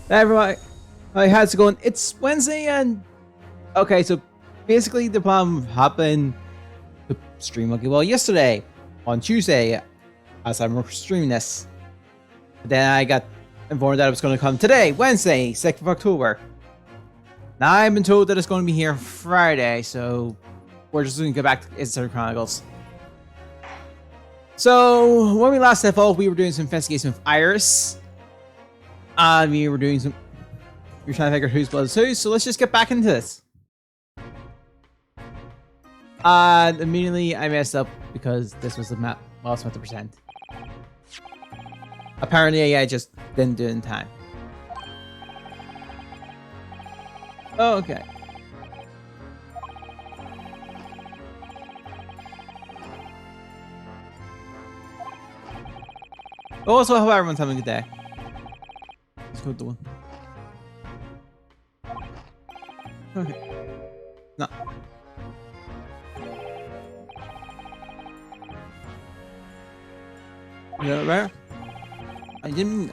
Hey everyone, hi, how's it going? It's Wednesday and okay, so basically the plan happened to stream well yesterday on Tuesday as I'm streaming this. But then I got informed that it was going to come today, Wednesday, 2nd of October. Now I've been told that it's going to be here Friday, so we're just going to get back to Ace Attorney Chronicles. So when we last left off, we were doing some investigation with Iris. We were doing some. You're trying to figure out whose blood is whose, so let's just get back into this. Immediately I messed up because this was the map lost 50%. Apparently I just didn't do it in time. Oh, okay. Also, I hope everyone's having a good day. Let's go with the one. Okay. No. You know, right? I didn't,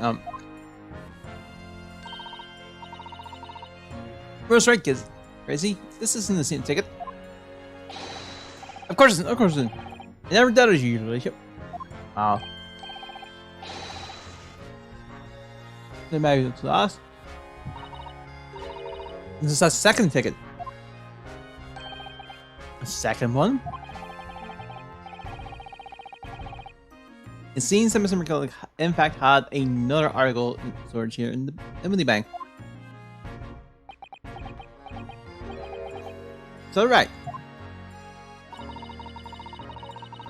First right, kids. Crazy? This isn't the same ticket. Of course it isn't, of course it isn't. It never does usually. Yep. Wow. Then maybe it's the last. This is a second ticket. A second one? It seems that Mr. McKellick in fact had another article in storage here in the Emily Bank. So right.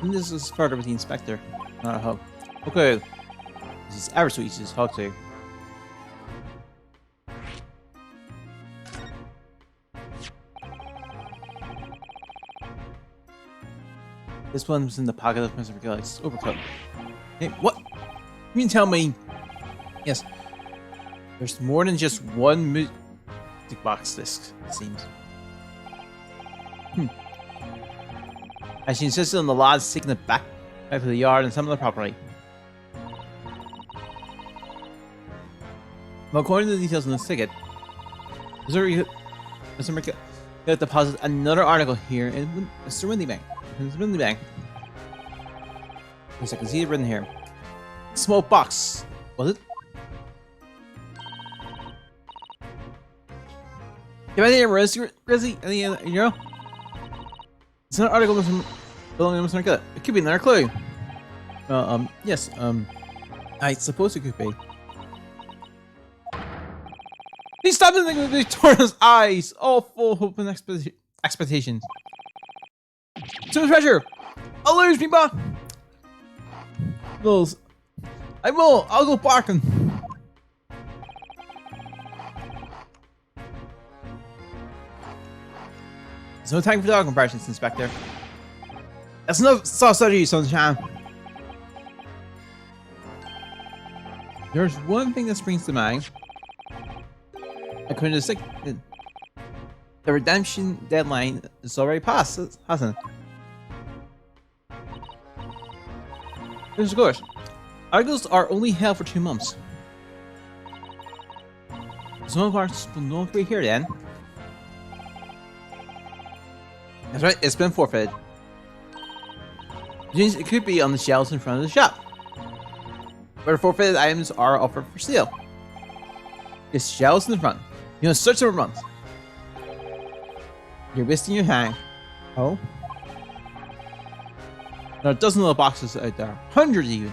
And this is further with the inspector. Not a hub. Okay. This is ever so easy to talk to. This one was in the pocket of Mr. McKellick's overcoat. Hey, what? You mean tell me? Yes. There's more than just one music box disc, it seems. As she insisted on the lads taking it back out of the yard and some of the property. Well, according to the details in this ticket, Mr. McKellick deposited another article here in Mr. Windy Bank. Windy Bank. Yes, I can see it written here. Small box. Was it? Do you have any risk, Grizzly? Any, you know? It's an article from belonging to Mr. McKellick. It could be another clue. Yes, I suppose it could be. He stopped and with Victoria's eyes, all full of hope and expectations. Some treasure! I'll lose me, but Bills. I will. I'll go barking. There's no time for dog comparisons, Inspector. That's enough sausage, sunshine. There's one thing that springs to mind. I couldn't just the redemption deadline is already passed, hasn't it? Here's the course. Articles are only held for 2 months. Some of ours will not be here then. That's right, it's been forfeited. Which means it could be on the shelves in front of the shop, where forfeited items are offered for sale. It's shelves in the front. You know, search for months. You're wasting your time. Oh? There are a dozen little boxes out there. Hundreds even.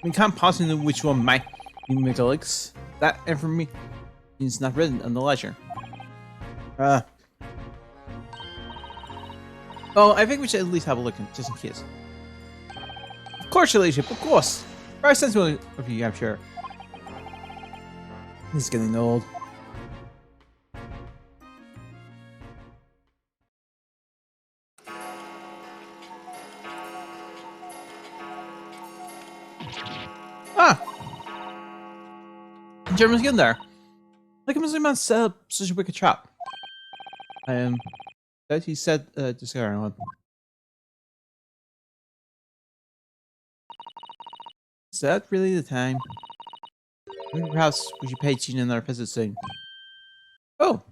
We can't possibly know which one might be McKellick's. That information is not written on the ledger. Oh, I think we should at least have a look just in case. Of course, your ladyship, of course. Very sensible of you, I'm sure. This is getting old. Ah! German's getting there. Like a Muslim man set up such a wicked trap. That he said, just go around. Is that really the time? Maybe perhaps we should pay Gina another visit soon. Oh!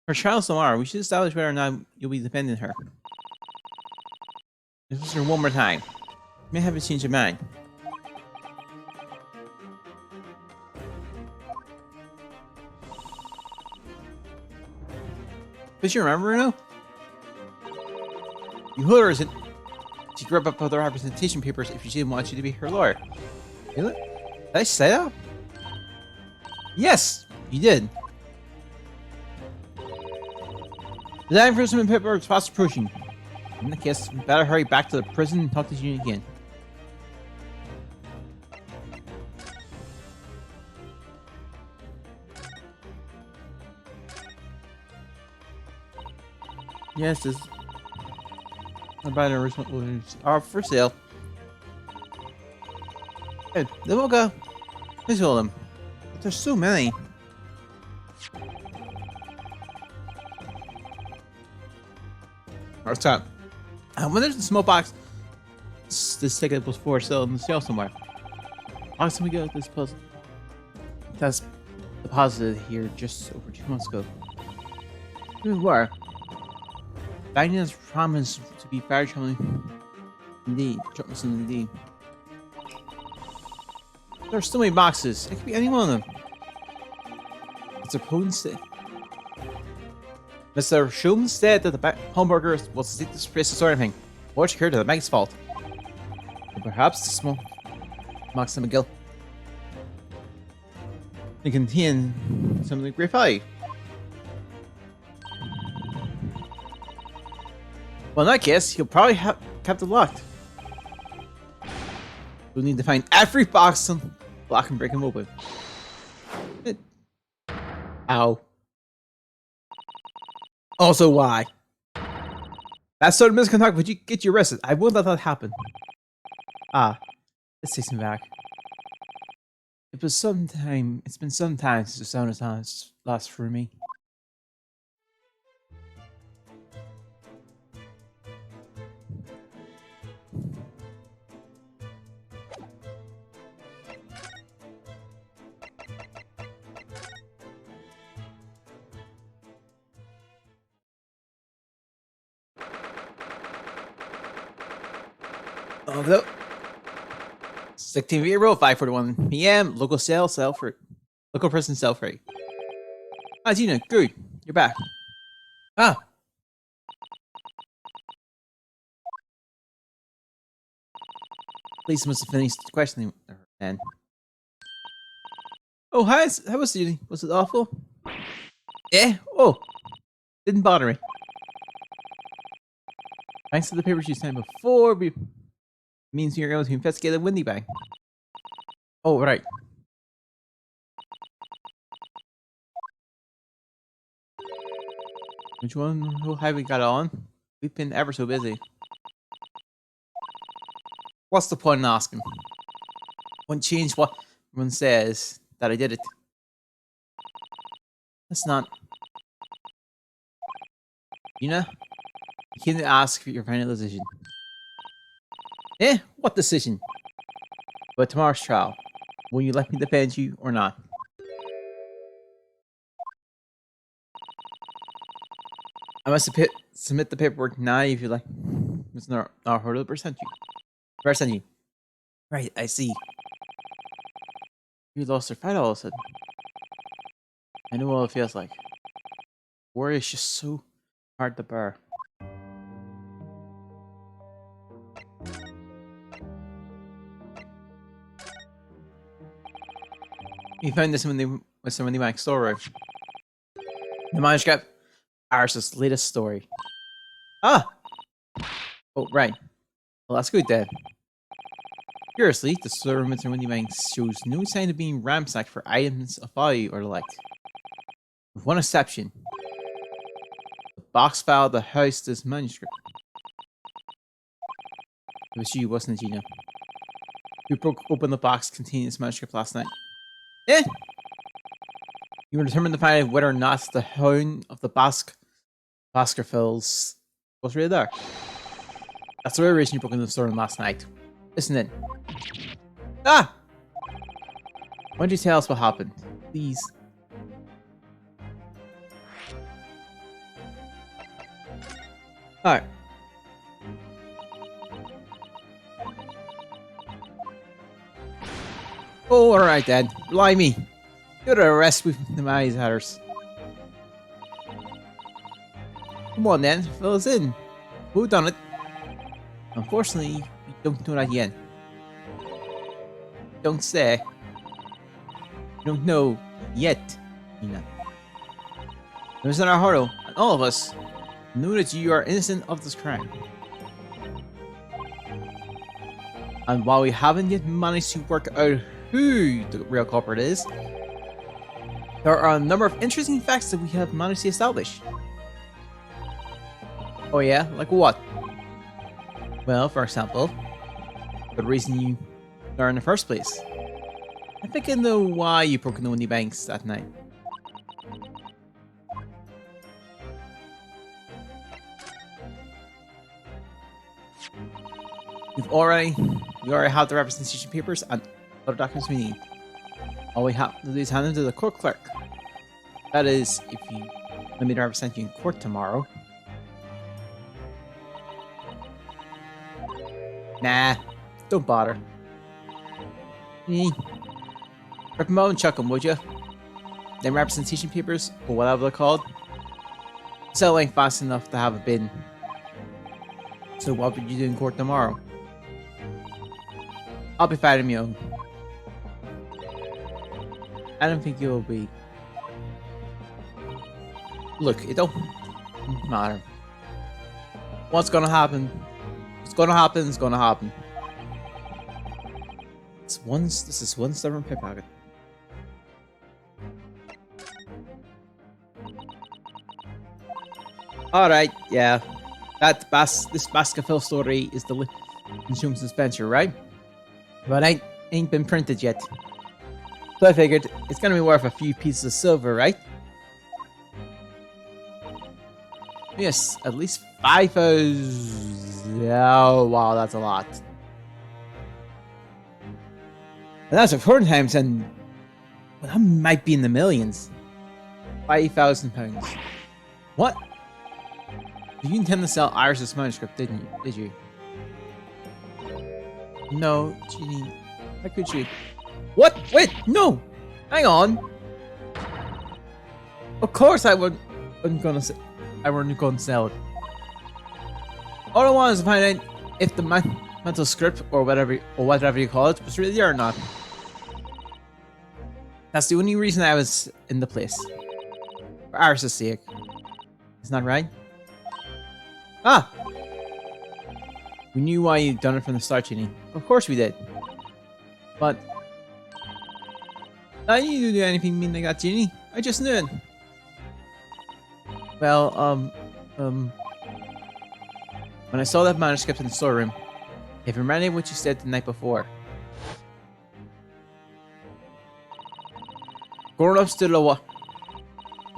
Her child's tomorrow. We should establish whether or not you'll be defending her. This her one more time. You may have a change of mind. But you remember, Bruno? You heard her, she grew up with her representation papers if she didn't want you to be her lawyer. Really? Did I say that? Yes, you did. The time for some paperwork is fast approaching. In the case, we better hurry back to the prison and talk to you again. Yes, this about an original are for sale. Hey, then we'll go. Please hold them. But there's so many. What's up? When there's a small box, this ticket was for sale in the sale somewhere. Last time we got this puzzle, that's deposited here just over 2 months ago. Here we were. Baghdad's promised to be fire troubling. Indeed, indeed. There are so many boxes. It could be any one of them. It's a potent state. Mr. Schulman said that the hamburger was to this place to sort of thing. What occurred to the Meg's fault? Or perhaps the small box of McGill. It contained something of great value. Well, in that case, he'll probably have kept it locked. We'll need to find every box and lock and break him open. Ow. Also, why? That sort of misconduct would you get you arrested. I won't let that happen. Ah, let's take him back. It's been some time since the sound has lost for me. Oh, no. 16 April, 5:41 p.m. Local free. Local person sale free. Ah, Gina, good. You're back. Ah. Police must have finished questioning her then. Oh, hi. How was it? Was it awful? Yeah? Oh. Didn't bother me. Thanks to the papers you sent before, means you're able to investigate the Windy Bang. Oh, right. Which one? Who have we got on? We've been ever so busy. What's the point in asking? Won't change what everyone says that I did it. That's not. You know? You can't ask for your final decision. Eh? What decision? But tomorrow's trial. Will you let me defend you or not? I must submit the paperwork now if you like. It's not hard to present you. Right, I see. You lost your fight all of a sudden. I know what it feels like. Worry is just so hard to bear. We found this with some of the Mac story. The manuscript, Aris's latest story. Ah! Oh, right. Well, that's good then. Curiously, the story of Mr. Windy Bank shows no sign of being ransacked for items of value or the like. With one exception. The box file that housed this manuscript. It was you, wasn't it, Gina? We broke open the box containing this manuscript last night. Eh? You were determined to find out whether or not the hound of the Baskervilles was really there. That's the reason you broke into the store last night, isn't it? Ah! Why don't you tell us what happened, please? Alright. Oh, alright then. Blimey. You're the rest with the eyes hatters. Come on then, fill us in. Who done it? Unfortunately, we don't know that yet. Don't say. We don't know yet, Nina. It was in our heart, and all of us know that you are innocent of this crime. And while we haven't yet managed to work out who the real culprit is, there are a number of interesting facts that we have managed to establish. Oh yeah? Like what? Well, for example, the reason you are in the first place. I think I know why you broke into one of the banks that night. We already have the representation papers and other documents we need. All we have to do is hand them to the court clerk. That is, if you let me represent you in court tomorrow. Nah, don't bother. Rip them out and chuck them, would you? Them representation papers, or whatever they're called, sell ain't fast enough to have a bin. So what would you do in court tomorrow? I'll be fighting my own. I don't think you'll be. Look, it don't matter. What's gonna happen? What's gonna happen is gonna happen. This is one stubborn pickpocket. Alright, yeah. This Baskerville story is the consume suspension, right? But ain't been printed yet. So I figured it's gonna be worth a few pieces of silver, right? Yes, at least 5,000. Oh wow, that's a lot. And that's of current times, and well, that might be in the millions. £5,000. What? You intend to sell Iris's manuscript, did you? No, Ginny. How could you? What? Wait, no! Hang on! Of course I wouldn't gonna sell it. All I want is to find out if the mental script or whatever you call it was really there or not. That's the only reason I was in the place. For Iris' sake. Isn't that right? Ah! We knew why you'd done it from the start, Ginny. Of course we did. But I didn't need to do anything mean like that, Ginny. I just knew it. Well, when I saw that manuscript in the storeroom, it reminded me of what you said the night before. Grown-ups do a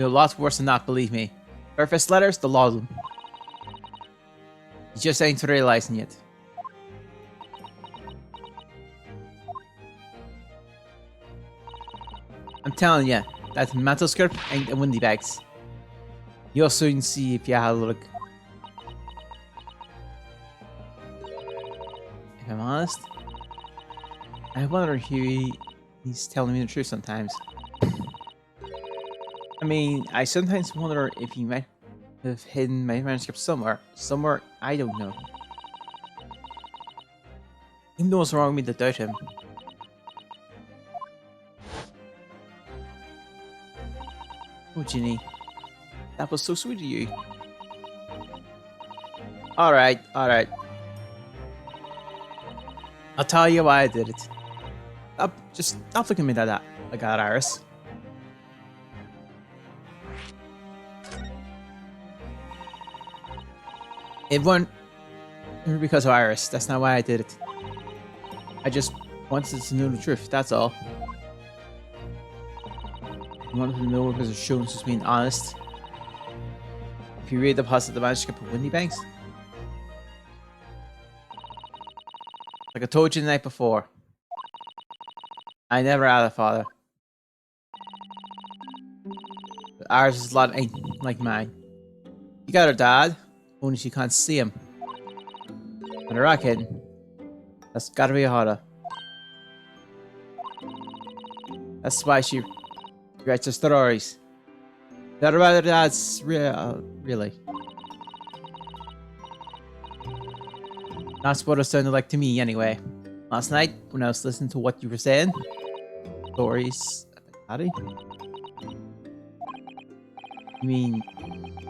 lot worse than that, believe me. Surface letters, the lot of them. You just ain't realizing yet. I'm telling ya, that mantle script ain't a windy bags. You'll soon see if you have a look. If I'm honest, I wonder if he's telling me the truth sometimes. I mean, I sometimes wonder if he might have hidden my manuscript somewhere I don't know. Even though it's wrong with me to doubt him. Oh, Ginny, that was so sweet of you. Alright. I'll tell you why I did it. Just stop looking at me like that, Iris. It wasn't because of Iris. That's not why I did it. I just wanted to know the truth, that's all. I wanted to know if his assurance was being honest. If you read the manuscript of Windy Banks. Like I told you the night before. I never had a father. But ours is a lot ain't like mine. You got her dad, only she can't see him. And a rocket. That's gotta be harder. That's why she writes her stories. That about her dad's really. That's what it sounded like to me anyway. Last night, when I was listening to what you were saying. Stories about Daddy? You mean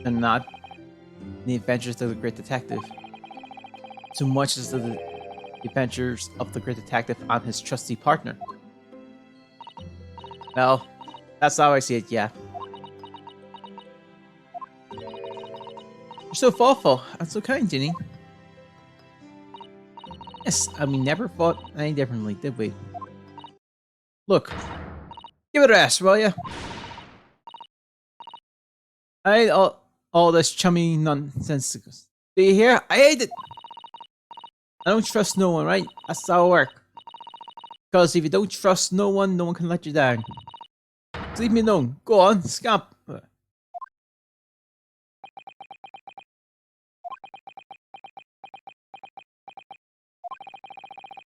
they're not the adventures of the Great Detective? So much as the adventures of the Great Detective and his trusty partner. Well, that's how I see it, yeah. You're so thoughtful and so kind, Ginny. Yes, and we never thought any differently, did we? Look, give it a rest, will ya? I hate all this chummy nonsense. Do you hear? I hate it! I don't trust no one, right? That's how it works. Because if you don't trust no one can let you down. Just leave me alone. Go on, scamp.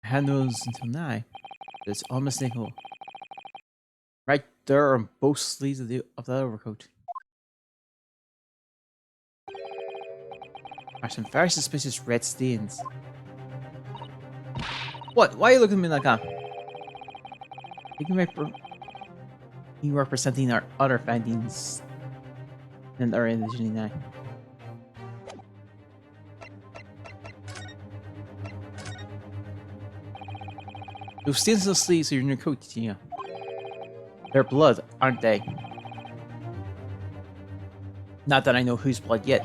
I had those until now. It's unmistakable. Right there on both sleeves of that overcoat. Are some very suspicious red stains. What? Why are you looking at me like that? You representing our other findings and are in the journey now. Those stains on the sleeves are in your coat, Tina. They're blood, aren't they? Not that I know whose blood yet.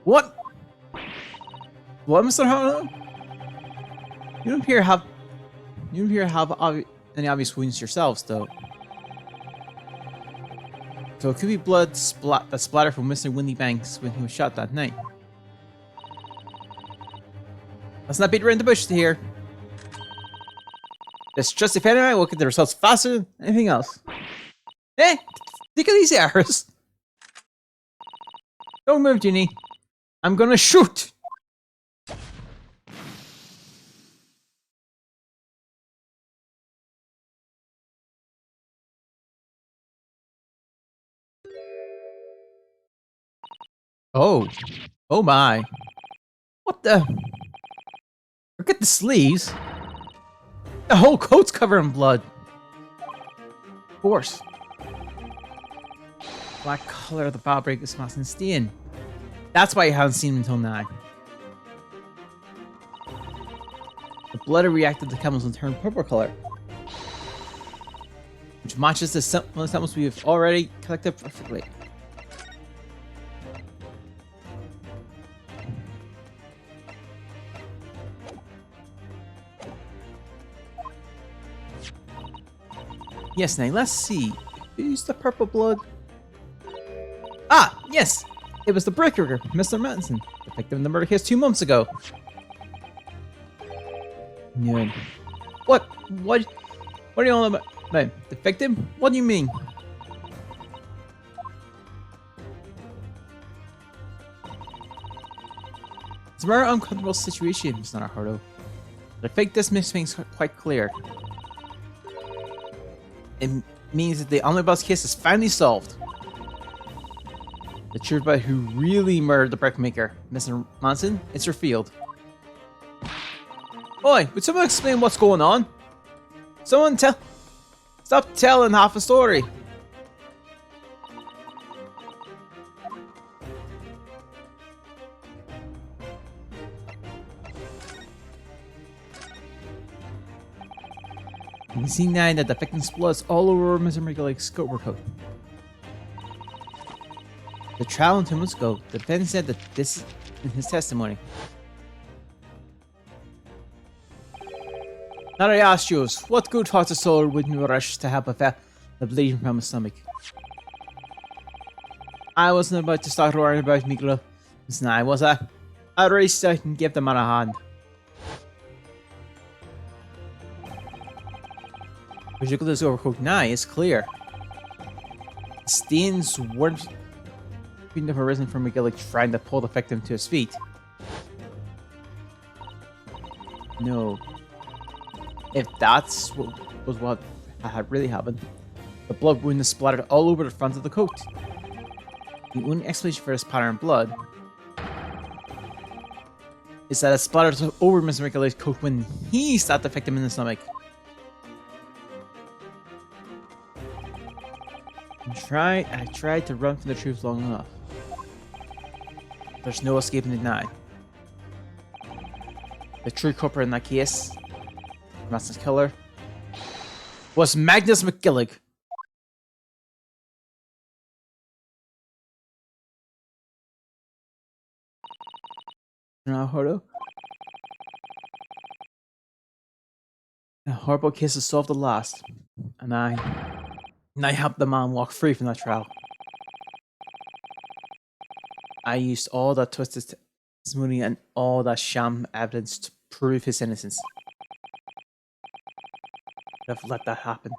What? What, Mr. Harlow? You don't appear to have any obvious wounds yourselves, though. So it could be blood that splattered from Mr. Windy Banks when he was shot that night. Let's not beat around the bush here. This trusty fan and I will get the results faster than anything else. Hey, take it easy, Iris. Don't move, Ginny. I'm gonna shoot. Oh. Oh my. What the? Forget the sleeves. The whole coat's covered in blood. Of course. Black color of the fabric is passing stain. That's why you haven't seen him until now. The blood reacted to chemicals and turned purple color. Which matches the samples we've already collected perfectly. Yes, now let's see. Who's the purple blood? Ah, yes! It was the brickworker, Mr. Mattinson, the victim of the murder case 2 months ago. No. What? What are you all about? No, the victim? What do you mean? It's a very uncomfortable situation, Mr. Naruto. But I think this makes things quite clear. It means that the omnibus case is finally solved. The truth about who really murdered the brickmaker, Mr. Manson, it's revealed. Oi, would someone explain what's going on? Someone stop telling half a story. You can see now that the victim's blood is all over Mr. Miguel's overcoat. The trial 2 months ago, the defendant said that this is in his testimony. Now I ask you, what good-hearted soul wouldn't rush to help the bleeding from his stomach? I wasn't about to start worrying about Miguel. Now, was I? I'd race out and give the man a hand. As you look at this overcoat now, it's clear. The stains couldn't have arisen from McGillick trying to pull the victim to his feet. No. If that's what had really happened, the blood wound is splattered all over the front of the coat. The only explanation for this pattern of blood is that it splattered over Mr. McGillic's coat when he stabbed the victim in the stomach. I tried to run from the truth long enough. There's no escaping it now. The true culprit in that case, Master's killer, was Magnus McGillick. Now, Hordo. The horrible case is solved at last, and I helped the man walk free from that trial. I used all that twisted testimony and all that sham evidence to prove his innocence. I've let that happen.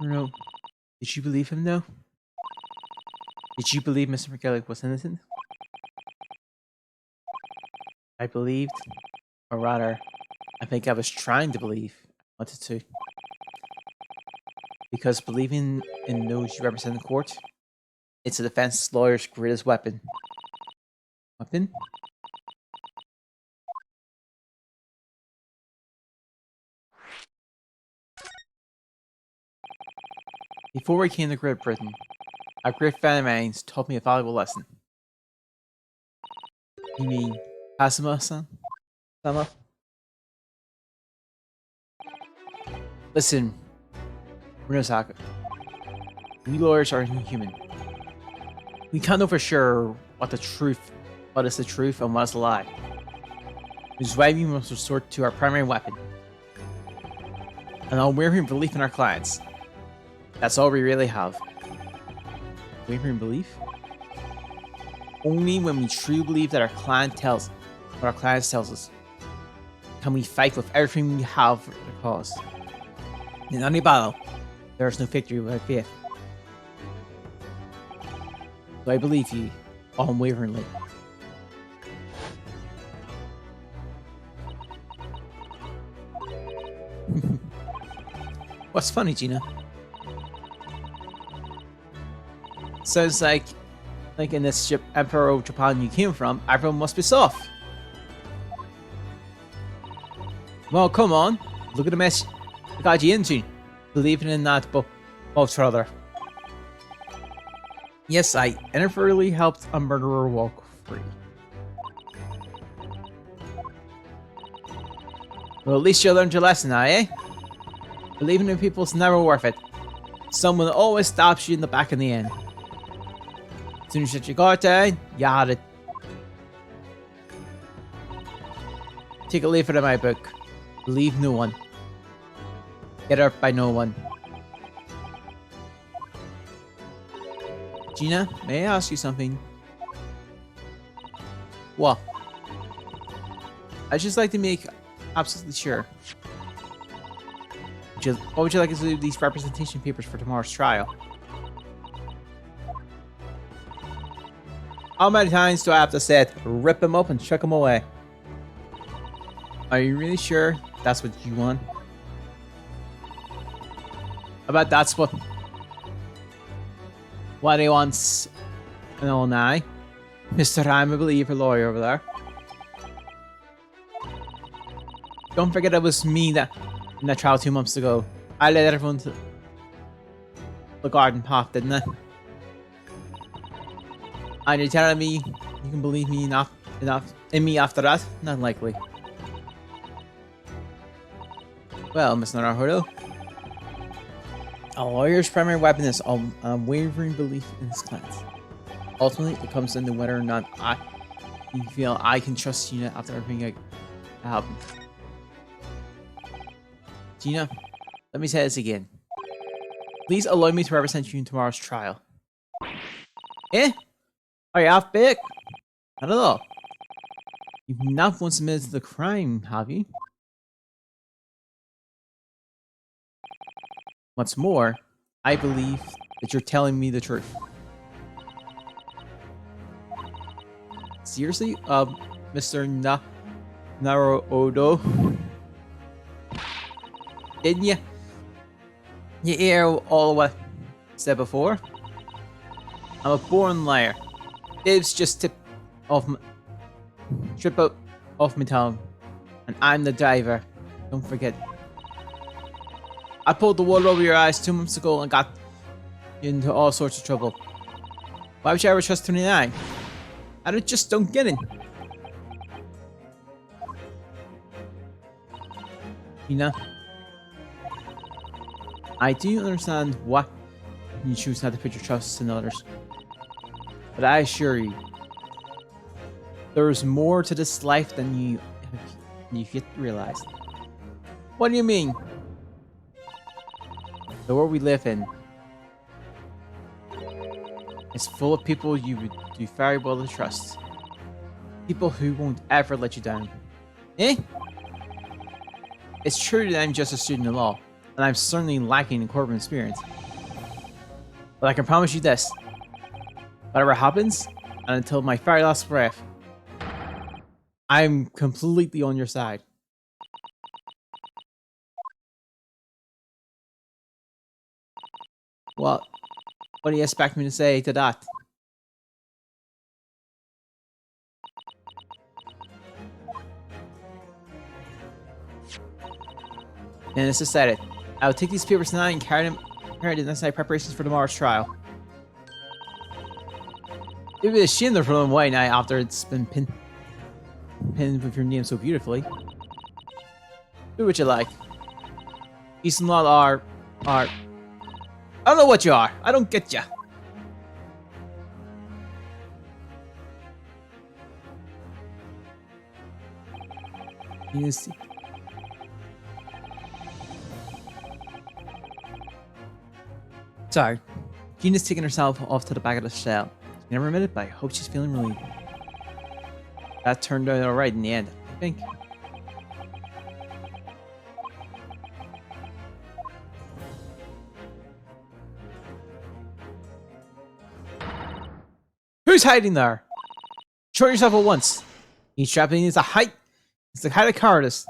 No. Did you believe him, though? Did you believe Mr. McGillick was innocent? I believed, or rather, I think I was trying to believe. I wanted to. Because believing in those you represent in court, it's a defense lawyer's greatest weapon. Weapon? Before we came to Great Britain, a great friend of mine taught me a valuable lesson. You mean Asuma-san? Sama? Listen, Runosaka. We lawyers are inhuman. We can't know for sure what is the truth and what is a lie. Which is why we must resort to our primary weapon. An unwavering belief in our clients. That's all we really have. Wavering belief? Only when we truly believe that our client tells us, can we fight with everything we have for the cause. In any battle, there is no victory without faith. So I believe you, unwaveringly. What's funny, Gina? Sounds like in this ship, Emperor of Japan you came from, everyone must be soft. Well, come on. Look at the mess it got you into. Believing in that, but most rather. Yes, I inadvertently helped a murderer walk free. Well, at least you learned your lesson now, eh? Believing in people is never worth it. Someone always stabs you in the back in the end. As soon as you got down, you had it. Take a leaf out of my book. Believe no one. Get hurt by no one. Gina, may I ask you something? What? I'd just like to make absolutely sure. What would you like us to do with these representation papers for tomorrow's trial? How many times do I have to say it? Rip them up and chuck them away. Are you really sure that's what you want? I bet that's what he wants. No, now, Mr. I'm a believer lawyer over there. Don't forget it was me that in that trial 2 months ago. I led everyone to the garden path, didn't I? And you're telling me you can believe me in me after that? Not likely. Well, Miss Naruhodo, a lawyer's primary weapon is unwavering belief in his clients. Ultimately, it comes down to whether or not you feel I can trust Gina after everything that happened. Gina, let me say this again. Please allow me to represent you in tomorrow's trial. Eh? Are you half baked? Not at all. You've not once admitted to the crime, have you? What's more, I believe that you're telling me the truth. Seriously? Mr. Naruodo? Didn't you? You hear all what I said before? I'm a born liar. Dave's just trip out off my tongue. And I'm the driver. Don't forget. I pulled the wool over your eyes 2 months ago and got you into all sorts of trouble. Why would you ever trust 29? I just don't get it. You know? I do understand why you choose not to put your trust in others. But I assure you, there is more to this life than you've yet realized. What do you mean? The world we live in is full of people you would do very well to trust. People who won't ever let you down. Eh? It's true that I'm just a student of law, and I'm certainly lacking in courtroom experience. But I can promise you this. Whatever happens, and until my very last breath, I'm completely on your side. Well, what do you expect me to say to that? And it's decided. I will take these papers tonight and carry to the necessary preparations for tomorrow's trial. It would be a shame to throw them away now after it's been pinned with your name so beautifully. Do what you like. Eastern Law are... I don't know what you are. I don't get ya. You see. Sorry. Gina's taking herself off to the back of the cell. She never admitted, but I hope she's feeling relieved. That turned out alright in the end, I think. Who's hiding there? Show yourself at once. Each trapping is a height. It's the height of cowardice.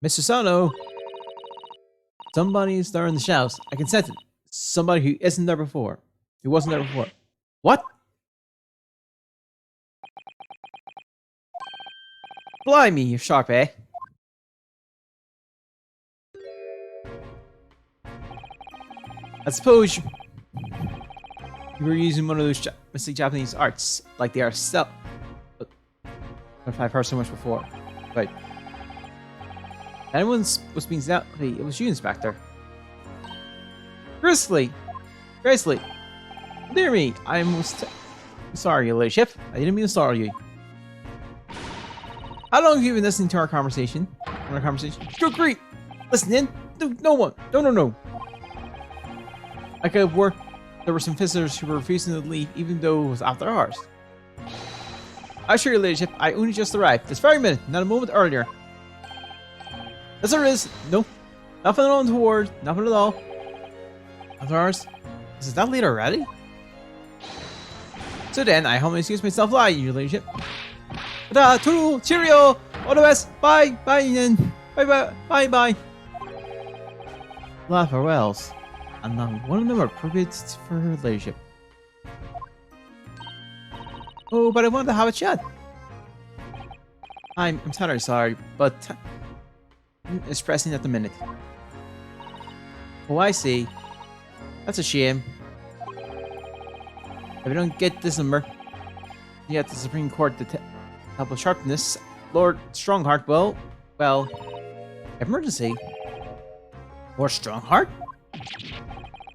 Mr. Sono. Somebody is there in the shelves. I can sense it. Somebody who isn't there before. Who wasn't there before. What? Blimey, you're sharp, eh? I suppose you were using one of those mystic Japanese arts, like they are still. If I've heard so much before. Right. Anyone was being stealthy, it was you, Inspector. Grizzly! Grizzly! Dear me, I'm sorry, your ladyship. I didn't mean to startle you. How long have you been listening to our conversation? Good grief! Listening? No one. No. I could have worked. There were some visitors who were refusing to leave even though it was after hours. I assure your ladyship, I only just arrived. This very minute, not a moment earlier. Yes, there is. No. Nothing on toward. Nothing at all. After hours? Is that late already? So then, I humbly excuse myself, your ladyship. Ta-da, toodle, cheerio, all the best, bye, and bye. A lot of farewells, and not one of them are appropriate for her ladyship. Oh, but I wanted to have a chat. I'm terribly sorry, but it's pressing at the minute. Oh, I see. That's a shame. If we don't get this number, yet the Supreme Court to help with sharpness, Lord Strongheart, well, emergency. Or Strongheart?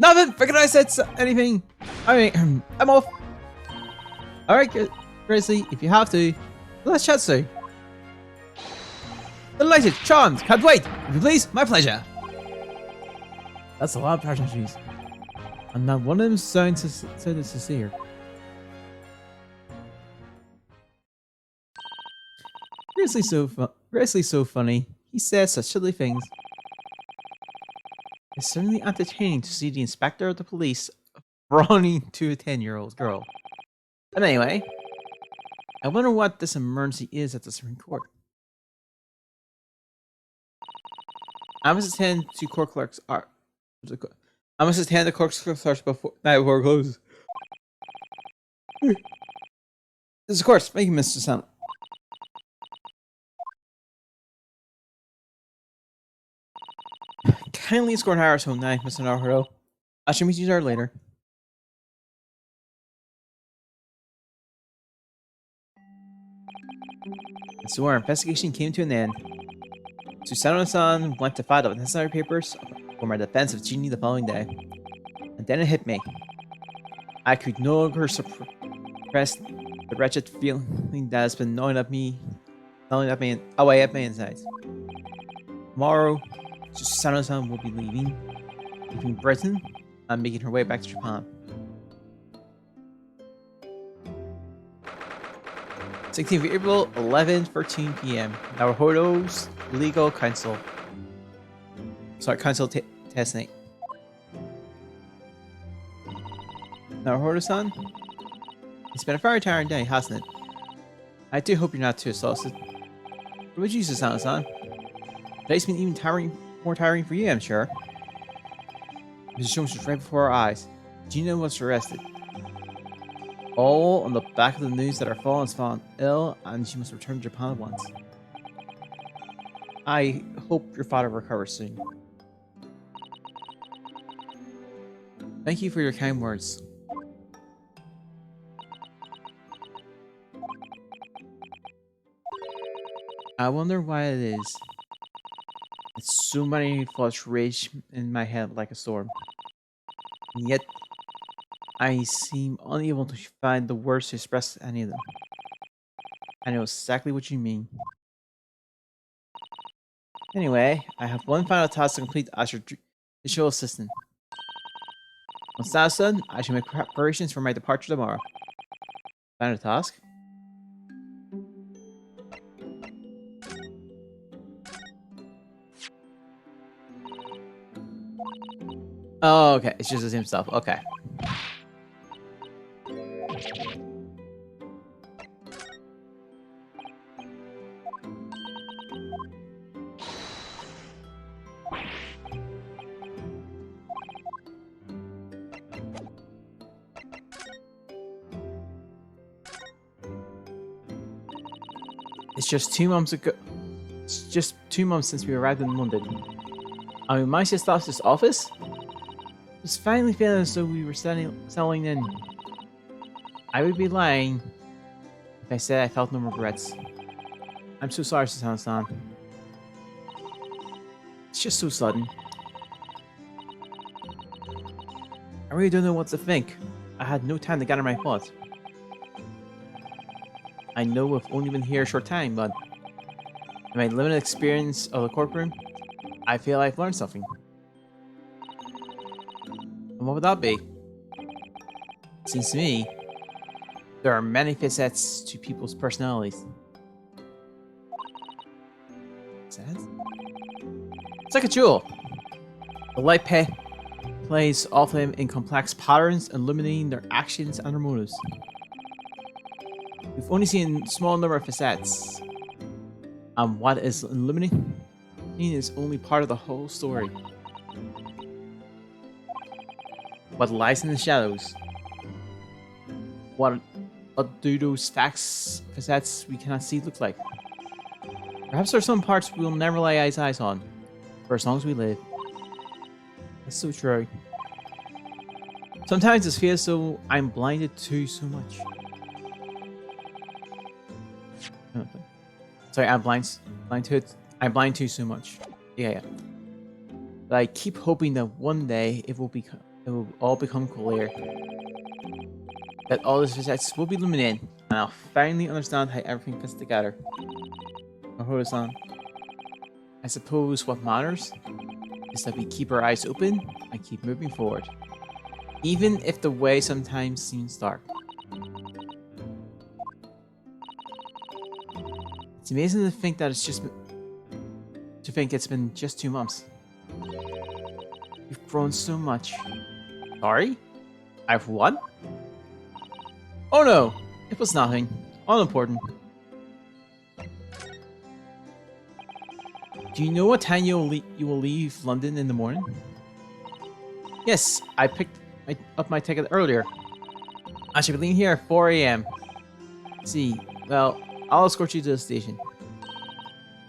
Nothing! Figured I said anything. I mean, I'm off. Alright, Grizzly, if you have to, let's chat soon. Delighted, charmed, can't wait. If you please, my pleasure. That's a lot of passion shoes. And not one of them sounds sincere. Grizzly's so funny. He says such silly things. It's certainly entertaining to see the inspector of the police brawling to a 10-year-old girl. But anyway, I wonder what this emergency is at the Supreme Court. I must attend to court clerks are. I must attend the court clerks before court closes. This is of course. Thank you, Mr. Sun. Kindly escort Harris home now, Mr. Naruto. I shall meet you there later. And so our investigation came to an end. Susanoo-san went to file the necessary papers for my defense of Genie the following day. And then it hit me. I could no longer suppress the wretched feeling that has been gnawing at me away at my insides. Tomorrow, Susanoo-san will be leaving Britain and making her way back to Japan. 16th of April, 11:13 p.m. Naruhodo's legal counsel. Testing. Naruhodo-san? It's been a very tiring day, hasn't it? I do hope you're not too exhausted. What about you, Susanoo-san? Today's been even more tiring for you, I'm sure. Mrs. Jones was right before our eyes. Gina was arrested. All on the back of the news that her father is fallen ill and she must return to Japan at once. I hope your father recovers soon. Thank you for your kind words. I wonder why it is. It's so many thoughts rage in my head like a storm. And yet, I seem unable to find the words to express any of them. I know exactly what you mean. Anyway, I have one final task to complete as your judicial assistant. Once that's done, I shall make preparations for my departure tomorrow. Final task? Oh, okay. It's just the same stuff. Okay. It's just 2 months ago. It's just 2 months since we arrived in London. I might just stop this office. It was finally feeling as though we were settling in. I would be lying if I said I felt no regrets. I'm so sorry, Susanoo-san. It's just so sudden. I really don't know what to think. I had no time to gather my thoughts. I know we've only been here a short time, but in my limited experience of the courtroom, I feel I've learned something. And what would that be? It seems to me, there are many facets to people's personalities. Facets? It's like a jewel. The light plays off them in complex patterns, illuminating their actions and their motives. We've only seen a small number of facets, and what is illuminating is only part of the whole story. What lies in the shadows? What do those facets we cannot see look like? Perhaps there are some parts we'll never lay eyes on, for as long as we live. That's so true. Sometimes it feels as though I'm blinded to so much. Sorry, I'm blind to it. I'm blind to so much. Yeah. But I keep hoping that one day it will all become clear. That all these facets will be illuminated, and I'll finally understand how everything fits together. Naruhodo-san, I suppose what matters is that we keep our eyes open and keep moving forward, even if the way sometimes seems dark. It's amazing to think that it's been just 2 months. You've grown so much. Sorry? I've what? Oh no! It was nothing. Unimportant. Do you know what time you will leave London in the morning? Yes, I picked up my ticket earlier. I should be leaving here at 4 a.m. See, well, I'll escort you to the station.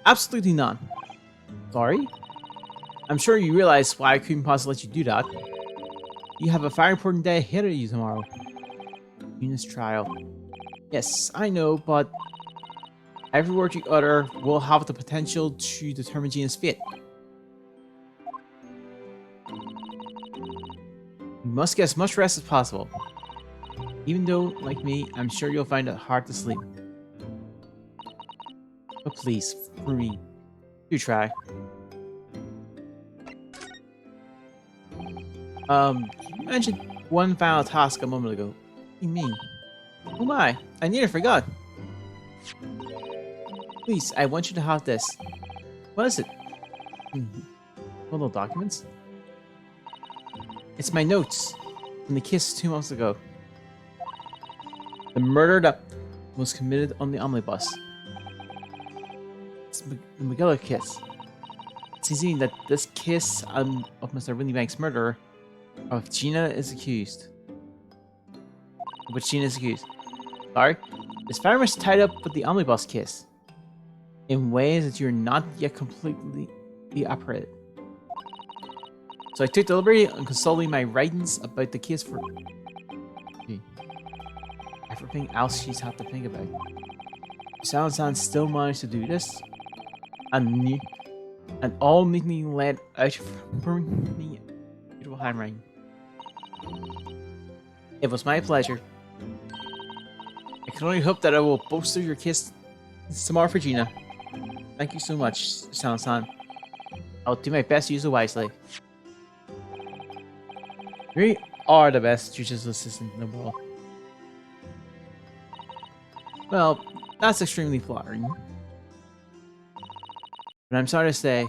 Absolutely none. Sorry? I'm sure you realize why I couldn't possibly let you do that. You have a very important day ahead of you tomorrow. Gina's trial. Yes, I know, but every word you utter will have the potential to determine Gina's fate. You must get as much rest as possible. Even though, like me, I'm sure you'll find it hard to sleep. But please, for me, do try. You mentioned one final task a moment ago. What do you mean? Oh my, I nearly forgot. Please, I want you to have this. What is it? One of the documents? It's my notes from the kiss 2 months ago. The murder that was committed on the omnibus. It's the McGillis kiss. It's easy that this kiss of Mr. Windybank's murder of Gina is accused. Which Gina is accused. Sorry? It's very much tied up with the omnibus kiss. In ways that you're not yet completely operated. So I took the liberty of consulting my writings about the case for everything else she's had to think about. San still managed to do this, and all neatly laid out from the beautiful handwriting. It was my pleasure. I can only hope that I will bolster your case tomorrow for Gina. Thank you so much, San. I'll do my best to use it wisely. You are the best judicial assistant in the world. Well, that's extremely flattering. But I'm sorry to say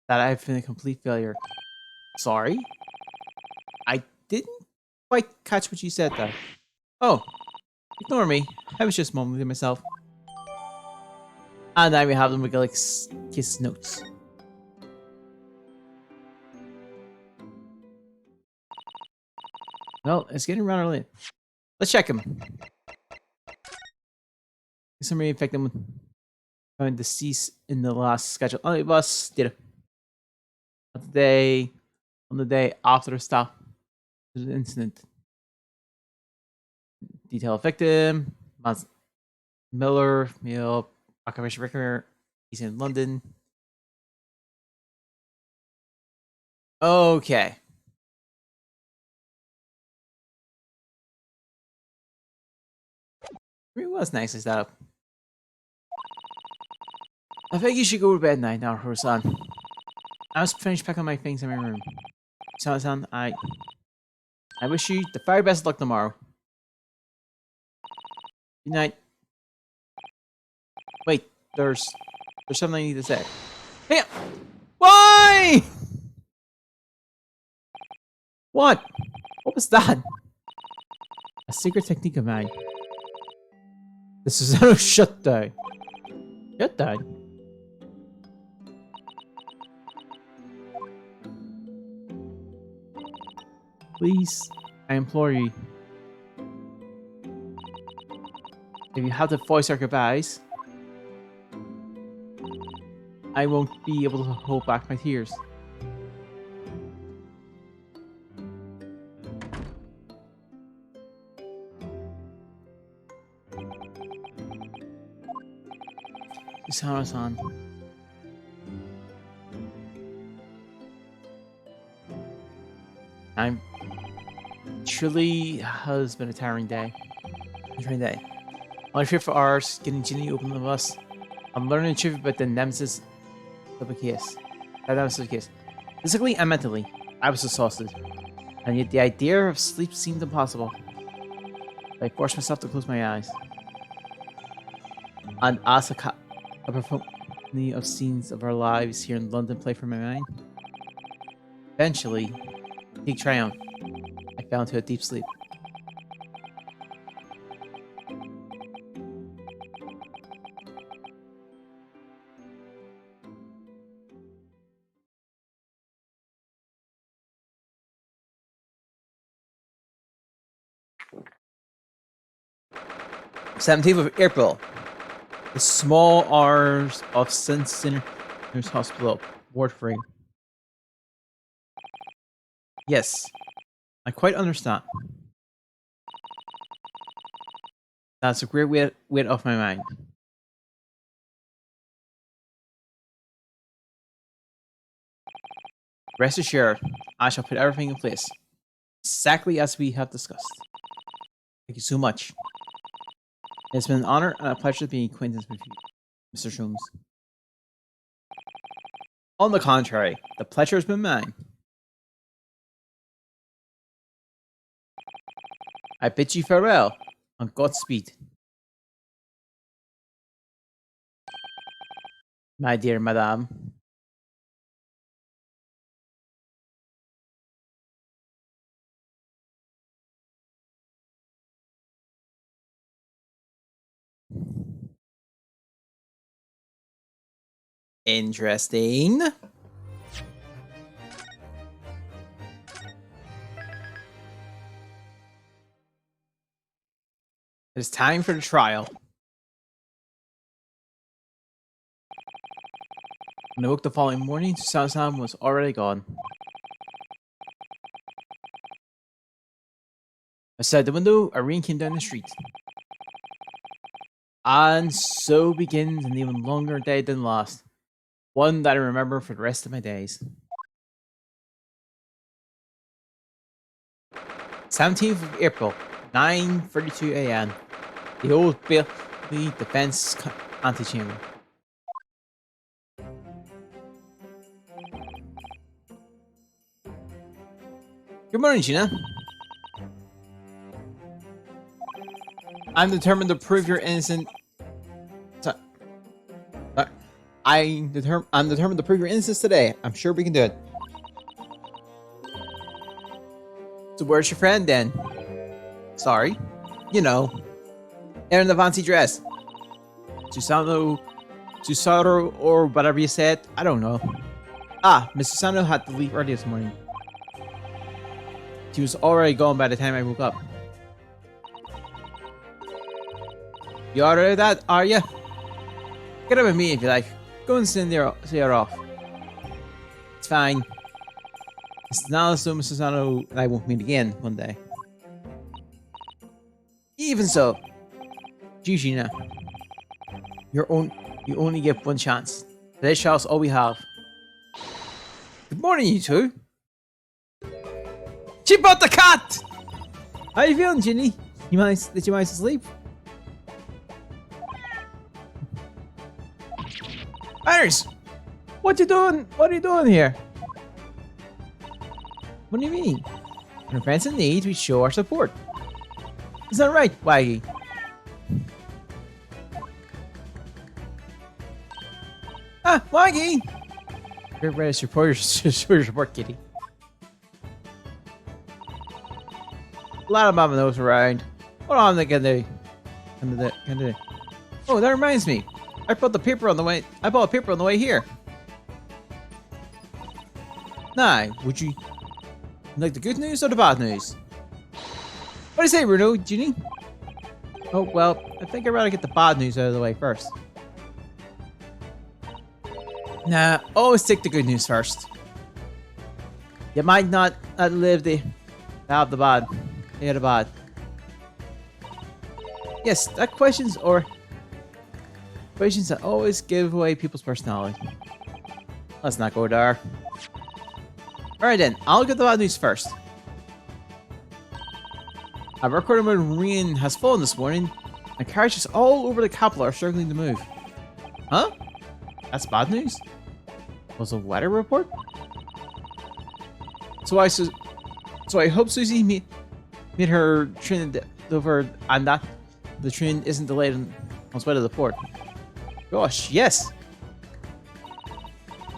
that I've been a complete failure. Sorry? I didn't quite catch what you said there. Oh, ignore me. I was just mumbling to myself. And now we have the McGillic's kiss notes. Well, it's getting rather late. Let's check him. Somebody infected him with deceased in the last schedule. Oh, it was did on the day after the stop to the incident. Detail of victim, Miller, male, occupation record. He's in London. Okay. It was nicely set up. I think you should go to bed now, Rosan. I was finished packing my things in my room. San, I wish you the very best of luck tomorrow. Good night. Wait, there's something I need to say. Hey, why? What? What was that? A secret technique of mine. This is a shutdown. Shutdown? Please, I implore you. If you have to voice our goodbyes, I won't be able to hold back my tears. Isara-san. Truly has been a tiring day. On a trip for hours, getting Ginny open the bus. I'm learning the truth about the nemesis of the case. Physically and mentally, I was exhausted. And yet the idea of sleep seemed impossible. I forced myself to close my eyes and ask a profoundly of scenes of our lives here in London play from my mind. Eventually, take triumph, I fell into a deep sleep. April 17th. The small hours of St. Sinner's Hospital, ward free. Yes, I quite understand. That's a great weight off my mind. Rest assured, I shall put everything in place, exactly as we have discussed. Thank you so much. It's been an honor and a pleasure being acquainted with you, Mr. Sholmes. On the contrary, the pleasure has been mine. I bid you farewell, and Godspeed. My dear madame. Interesting. It's time for the trial. When I woke the following morning, Susan was already gone. Outside the window, a rain came down the street. And so begins an even longer day than last. One that I remember for the rest of my days. 17th of April, 9:32 a.m. The Old Bailey Defense Antechamber. Good morning, Gina. I'm determined to prove you're innocent. I'm determined to prove your innocence today. I'm sure we can do it. So where's your friend then? Sorry. You know. In the fancy dress. Susano, or whatever you said. I don't know. Ah, Miss Susano had to leave early this morning. She was already gone by the time I woke up. You already that, are you? Get up with me if you like. Go and see her off. It's fine. It's not so Mrs. Susano and I won't meet again one day. Even so, Gina, you only get one chance. Today's shot's all we have. Good morning, you two. She brought the cat! How you feeling, Ginny? Did you manage to sleep? Iris! What you doing? What are you doing here? What do you mean? When friends in need, we show our support. Is that right, Waggy? Ah, Waggy! You're ready to show your support, kitty. A lot of mama knows around. What am I gonna do? Oh, that reminds me. I bought a paper on the way here. Now, would you like the good news or the bad news? What do you say, Bruno? Ginny? Oh, well, I think I'd rather get the bad news out of the way first. Nah, always take the good news first. You might not live to have the bad. Yeah, the bad. Yes, that questions that always give away people's personality. Let's not go there. Alright then, I'll get the bad news first. A record amount rain has fallen this morning, and carriages all over the capital are struggling to move. Huh? That's bad news? Was a weather report? So I hope Susie made her train over and that the train isn't delayed on its way to the port. Gosh, yes.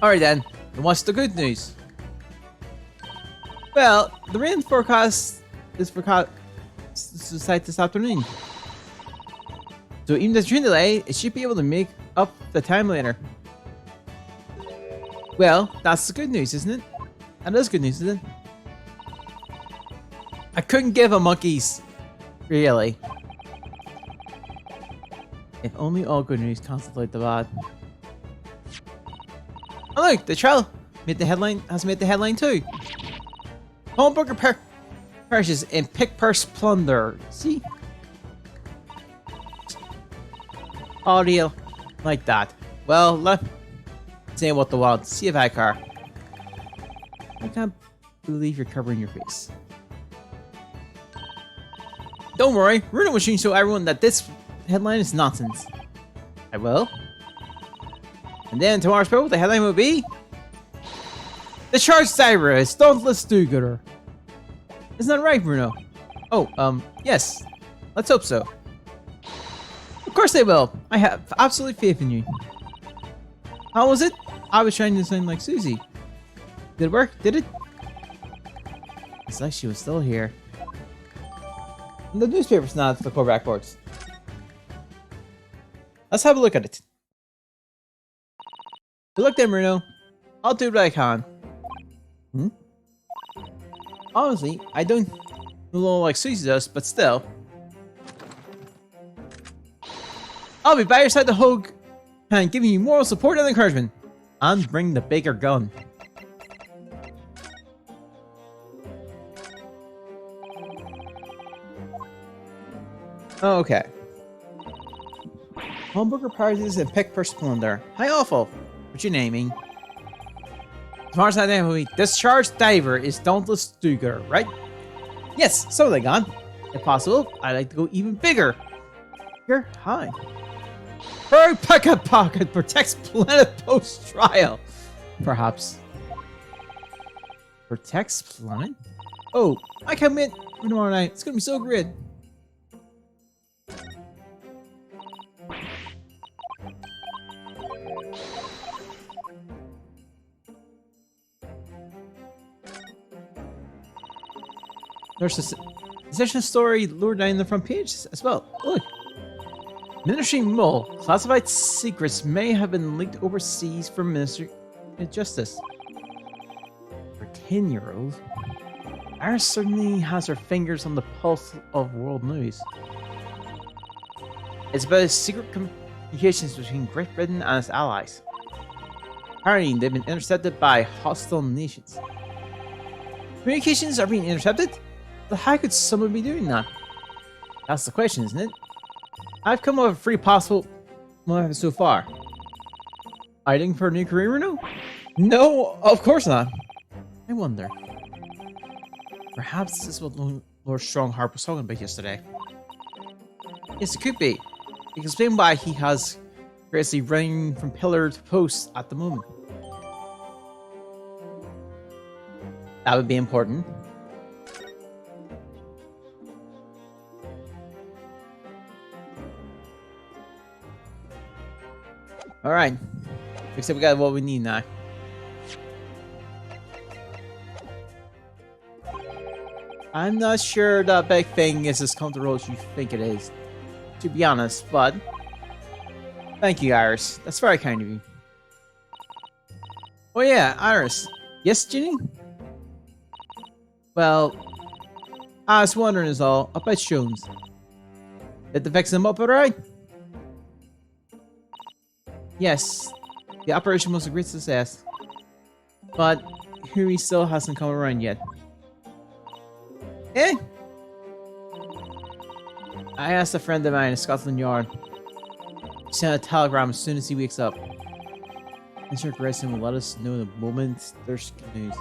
Alright then, and what's the good news? Well, the rain forecast is forecast to sight this afternoon. So even the train delay, it should be able to make up the time later. Well, that's the good news, isn't it? That is good news, isn't it? I couldn't give a monkeys, really. If only all good news cancelled the bad. Oh look, the trial made the headline. Has made the headline too. Homeburger perishes in pick purse plunder. See? Audio like that. Well, let's say what the world. See if I car. I can't believe you're covering your face. Don't worry, Bruno will soon show everyone that this headline is nonsense. I will. And then tomorrow's paper, the headline will be the charge diver is dauntless do-gooder. Isn't that right, Bruno? Oh, yes. Let's hope so. Of course they will. I have absolute faith in you. How was it? I was trying to sound like Susie. Did it work? Did it? It's like she was still here. And the newspaper's not the core records. Let's have a look at it. Good luck then, Bruno. I'll do what I can. Honestly, I don't know like Susie does, but still. I'll be by your side to hug and giving you moral support and encouragement. And bring the bigger gun. Oh, okay. Hamburger parties and pick purse plunder. Hi, awful. What you naming? Tomorrow's night name will be Discharge Diver is Dauntless do-gooder, right? Yes, so they gone. If possible, I'd like to go even bigger. Bigger? Hi. Her pocket protects planet post-trial. Perhaps. Protects planet? Oh, I can't wait for tomorrow night. It's gonna be so great. There's a session story lured down the front page as well. Look. Ministry Mole. Classified secrets may have been leaked overseas for Ministry of Justice. For 10-year-old, Iris certainly has her fingers on the pulse of world news. It's about secret communications between Great Britain and its allies. Apparently, they've been intercepted by hostile nations. Communications are being intercepted? But how could someone be doing that? That's the question, isn't it? I've come up with 3 possible methods so far. Are you looking for a new career, Bruno? No, of course not. I wonder. Perhaps this is what Lord Strongheart was talking about yesterday. Yes, it could be. It can explain why he has gracefully running from pillar to post at the moment. That would be important. Alright. Except we got what we need now. I'm not sure that big thing is as comfortable as you think it is. To be honest, but... Thank you, Iris. That's very kind of you. Oh yeah, Iris. Yes, Ginny? Well... I was wondering is all about Shones. Did they fix them up alright? Yes, the operation was a great success, but Huey still hasn't come around yet. Eh? I asked a friend of mine in Scotland Yard. He sent a telegram as soon as he wakes up. Mr. Grayson will let us know the moment there's good news.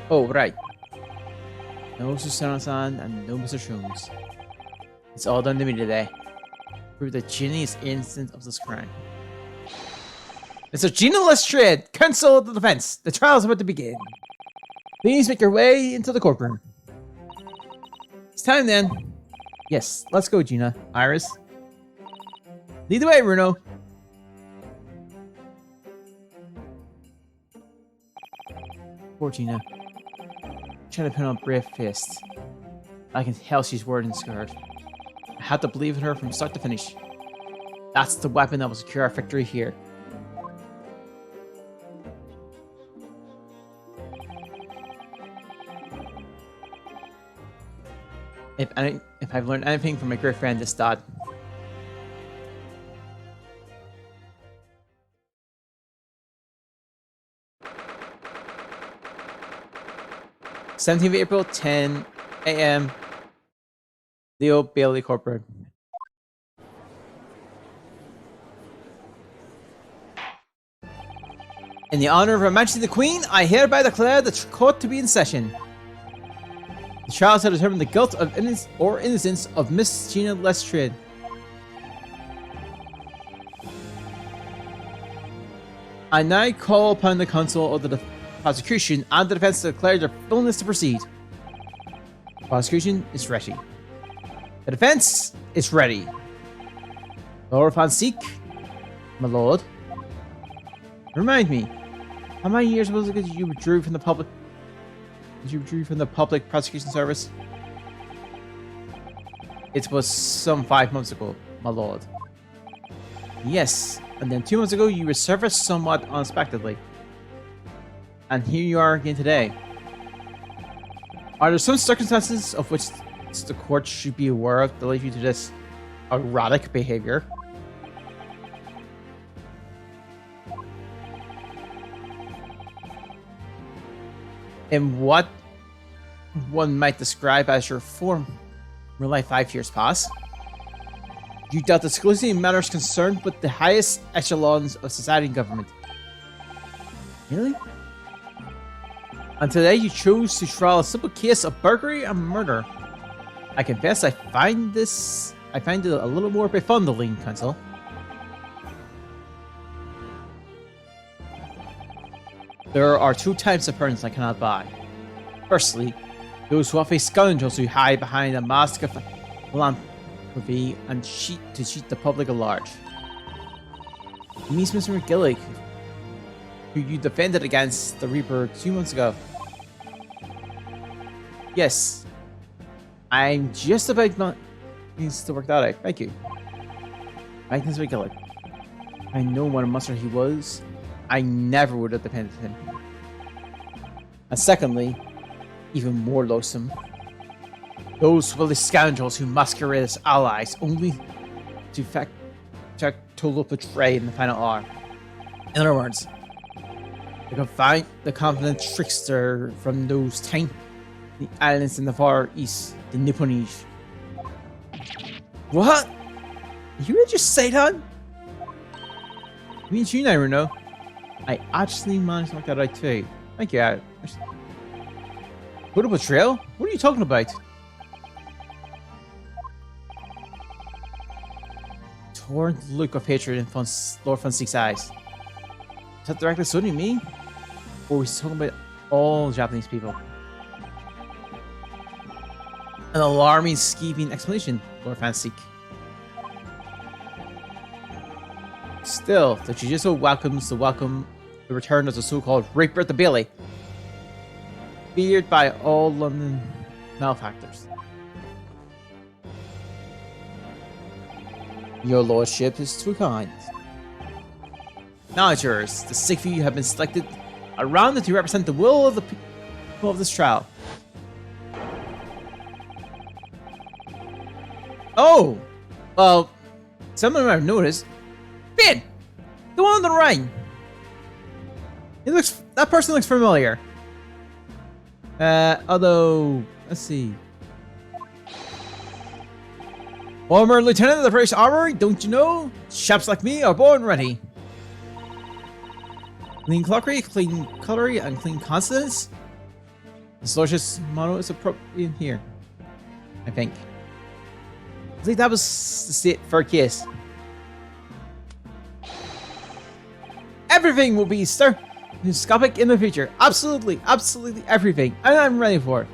Oh, right. No Susan-san and no Mr. Shones. It's all done to me today. Prove that Ginny is innocent of this crime. Mr. Gina Lestrade, counsel of the defense. The trial is about to begin. Please make your way into the courtroom. It's time then. Yes, let's go, Gina. Iris. Lead the way, Bruno. Poor Gina. Trying to put on a brave fist. I can tell she's worried and scared. I had to believe in her from start to finish. That's the weapon that will secure our victory here. If I've learned anything from my great friend, it's that. '17th April, 10 a.m. Leo Bailey Corporate. In the honor of Her Majesty the Queen, I hereby declare the court to be in session. The trial shall determine the guilt of innocence of Miss Gina Lestrade. I now call upon the counsel of the prosecution and the defense to declare their willingness to proceed. The prosecution is ready. The defense is ready. Lord Fonseek, my lord. Remind me, how many years was it you withdrew from the public? Did you withdrew from the public prosecution service? It was some 5 months ago, my lord. Yes, and then 2 months ago you resurfaced somewhat unexpectedly. And here you are again today. Are there some circumstances of which the court should be aware of that lead you to this erratic behavior? In what one might describe as your former life 5 years past, you dealt exclusively in matters concerned with the highest echelons of society and government. Really? And today you chose to trial a simple case of burglary and murder. I confess I find it a little more befuddling, Counsel. There are two types of persons I cannot buy. Firstly, those who are face scoundrels who hide behind a mask of philanthropy and cheat the public at large. It means Mr. McGillick, who you defended against the Reaper 2 months ago. Yes, I'm just about not needs to work that out. Thank you. Magnus McGillick. I know what a monster he was. I never would have defended him. And secondly, even more loathsome, those willy scoundrels who masquerade as allies only to total betray in the final hour. In other words, the confident trickster from those tiny islands in the far east, the Nipponese. What? You really just say that? Me and you never know. I actually managed to work that out too. Thank you, Total betrayal? What are you talking about? Torrent look of hatred in Lord Fonseek's eyes. Is that directly suiting me? Or was he talking about all Japanese people? An alarming, skeeving explanation, Lord Fonseek. Still, the Judicial welcomes the return of the so-called Reaper at the Bailey, feared by all London malefactors. Your lordship is too kind. Now, jurors, the 6 of you have been selected around to represent the will of the people of this trial. Oh, well, some of them I've noticed. Ben, the one on the right. That person looks familiar. Although, let's see. Former Lieutenant of the British Armory, don't you know? Chaps like me are born ready. Clean cutlery, and clean consonants. The lordship's motto is appropriate here, I think. I think that was the state for a case. Everything will be stereoscopic in the future. Absolutely, absolutely everything. And I'm ready for it.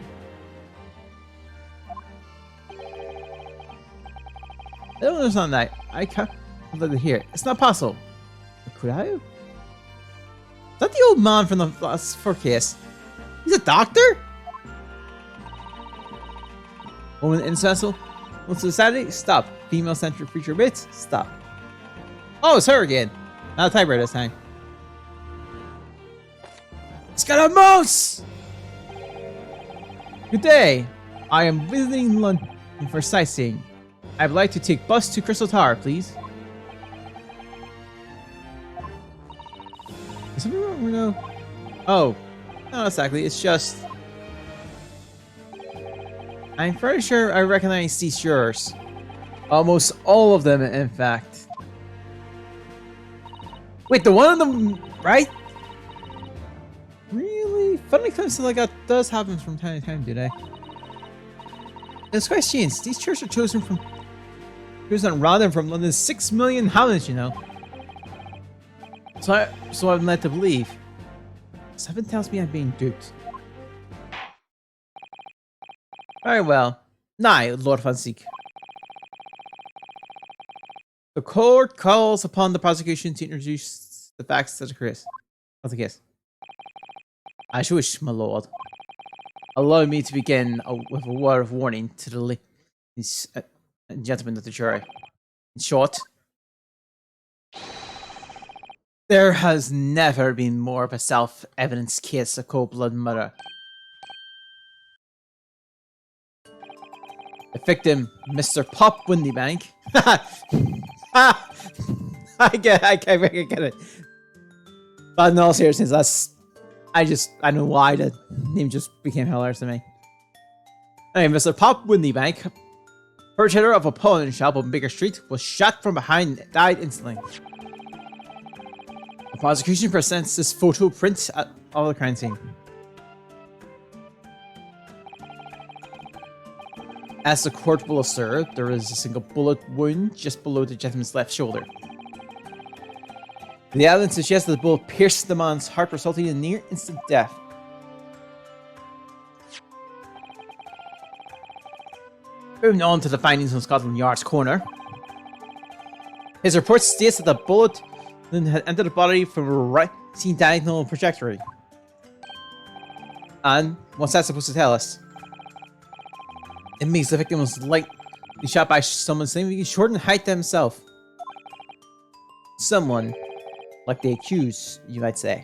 I don't understand that. I can't let it here. It's not possible. Could I? Is that the old man from the last case? He's a doctor? Woman incensal? What's the Saturday? Stop. Female centric feature bits? Stop. Oh, it's her again. Not a typewriter this time. It's got a mouse! Good day. I am visiting London for sightseeing. I'd like to take bus to Crystal Tower, please. Is something wrong or no? Oh, not exactly. It's just... I'm pretty sure I recognize these shirts. Almost all of them, in fact. Wait, the one of them, right? Really? Funny things like that does happen from time to time, do they? It's quite strange. These churches are chosen random from London's 6 million inhabitants, you know. So I'm led to believe. Something tells me I'm being duped. Very well. Now, Lord Fonseca. The court calls upon the prosecution to introduce the facts to the case. What's the case? As you wish, my lord. Allow me to begin with a word of warning to the ladies and gentlemen of the jury. In short, there has never been more of a self-evident case of cold-blood murder. The victim, Mr. Pop Windybank. I get it. But in all seriousness, I don't know why the name just became hilarious to me. Anyway, Mr. Pop Windybank, perpetrator of a pawn shop on Baker Street, was shot from behind and died instantly. The prosecution presents this photo print of the crime scene. As the court will observe, there is a single bullet wound just below the gentleman's left shoulder. The evidence suggests that the bullet pierced the man's heart, resulting in near instant death. Moving on to the findings on Scotland Yard's coroner. His report states that the bullet had entered the body from a right-seen diagonal trajectory. And what's that supposed to tell us? It means the victim was likely shot by someone significantly short in height than himself. Someone like the accused, you might say.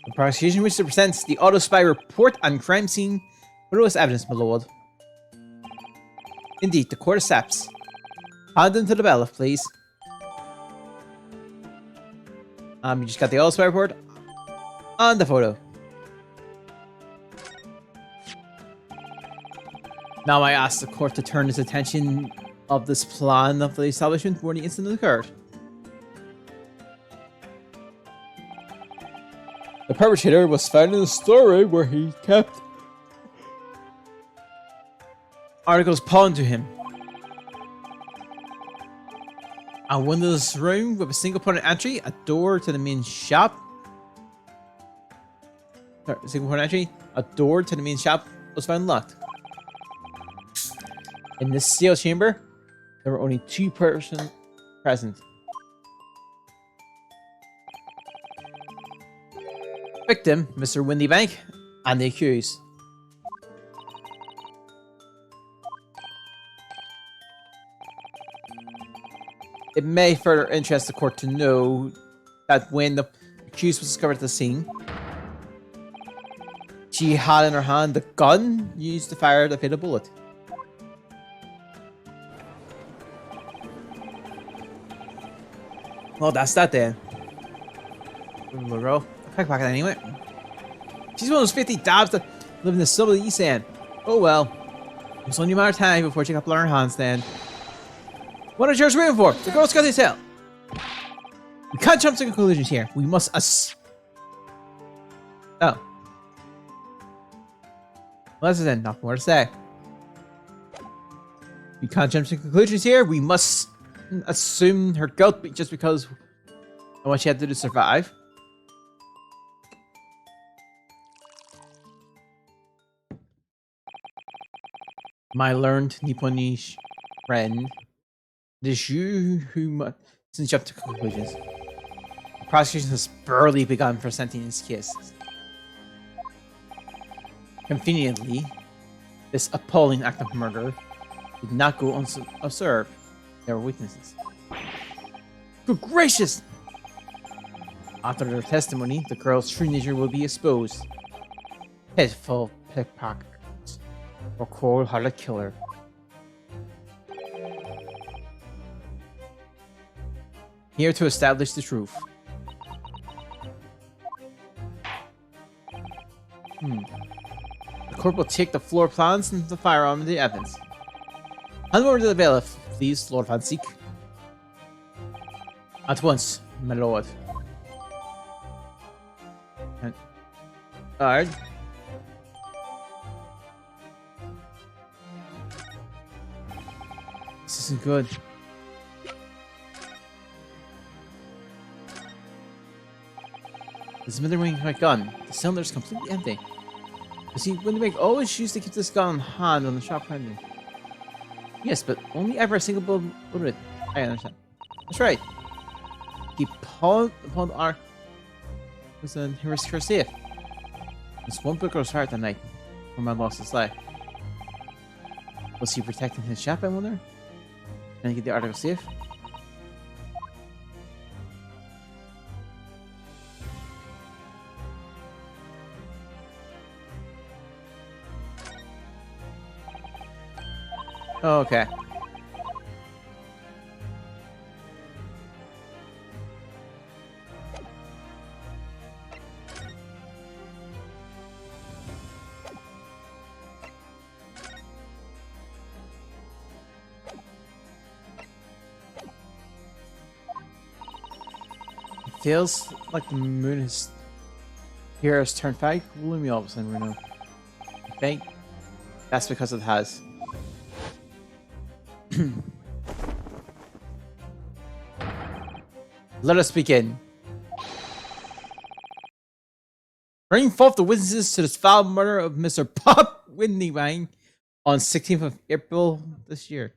The prosecution wishes to present the auto spy report on crime scene photos evidence, my lord. Indeed, the court accepts. Hand them to the bailiff, please. You just got the auto spy report on the photo. Now I ask the court to turn its attention of this plan of the establishment where the incident occurred. The perpetrator was found in a storeroom where he kept articles pawned to him. A windowless room with a single point of entry, a door to the main shop. Sorry, a single point of entry, a door to the main shop was found locked. In this sealed chamber, there were only 2 persons present. Victim, Mr. Windybank, and the accused. It may further interest the court to know that when the accused was discovered at the scene, she had in her hand the gun used to fire the fatal bullet. Well, that's that then. Bro, pickpocket anyway. She's one of those 50 dabs that live in the sub of the East End. Oh well. It's only a matter of time before she got blood on her hands then. What are yours waiting for? The girl's got to tell. We can't jump to conclusions here. We must Oh. Well, that's it then. Not more to say. We can't jump to conclusions here. We must assume her guilt just because of what she had to do to survive. My learned Nipponish friend, it is you who must jump to conclusions. The prosecution has barely begun presenting its cases. Conveniently, this appalling act of murder did not go unobserved. There were witnesses. Good gracious! After their testimony, the girl's true nature will be exposed. Pitiful pickpockets or cold-hearted killer. Here to establish the truth. The court will take the floor plans and the firearm and the evidence. Hand over to the bailiff, please, Lord Van Seek. At once, my lord. Alright. This isn't good. The smithereens my gun. The cylinder is completely empty. You see, Windybank always used to keep this gun on hand on the shop counter. Yes, but only ever a single bullet. I understand. That's right. He pulled upon our was an hero's curse safe. This one book was hard that night when I lost his life. Was he protecting his shop, I wonder? Can I get the article safe? Oh, okay. It feels like the moon is here has turned back. Gloomy all of a sudden, Reno. I think that's because it has. Let us begin. Bring forth the witnesses to this foul murder of Mr. Pop Windybank on 16th of April this year.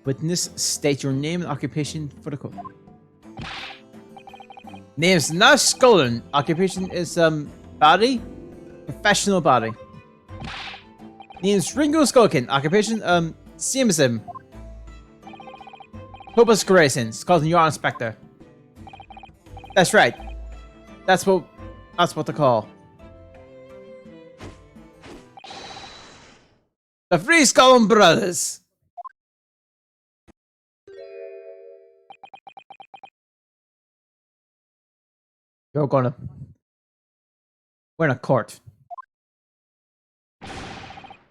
Witness, state your name and occupation for the court. Name is not Skullen. Occupation is body, professional body. Name is Ringo Skulkin. Occupation same as him. Hopeless Grayson. Skulkin, you're inspector. That's right. That's what to call. The Three Skullen Brothers. You're gonna. We're in a court.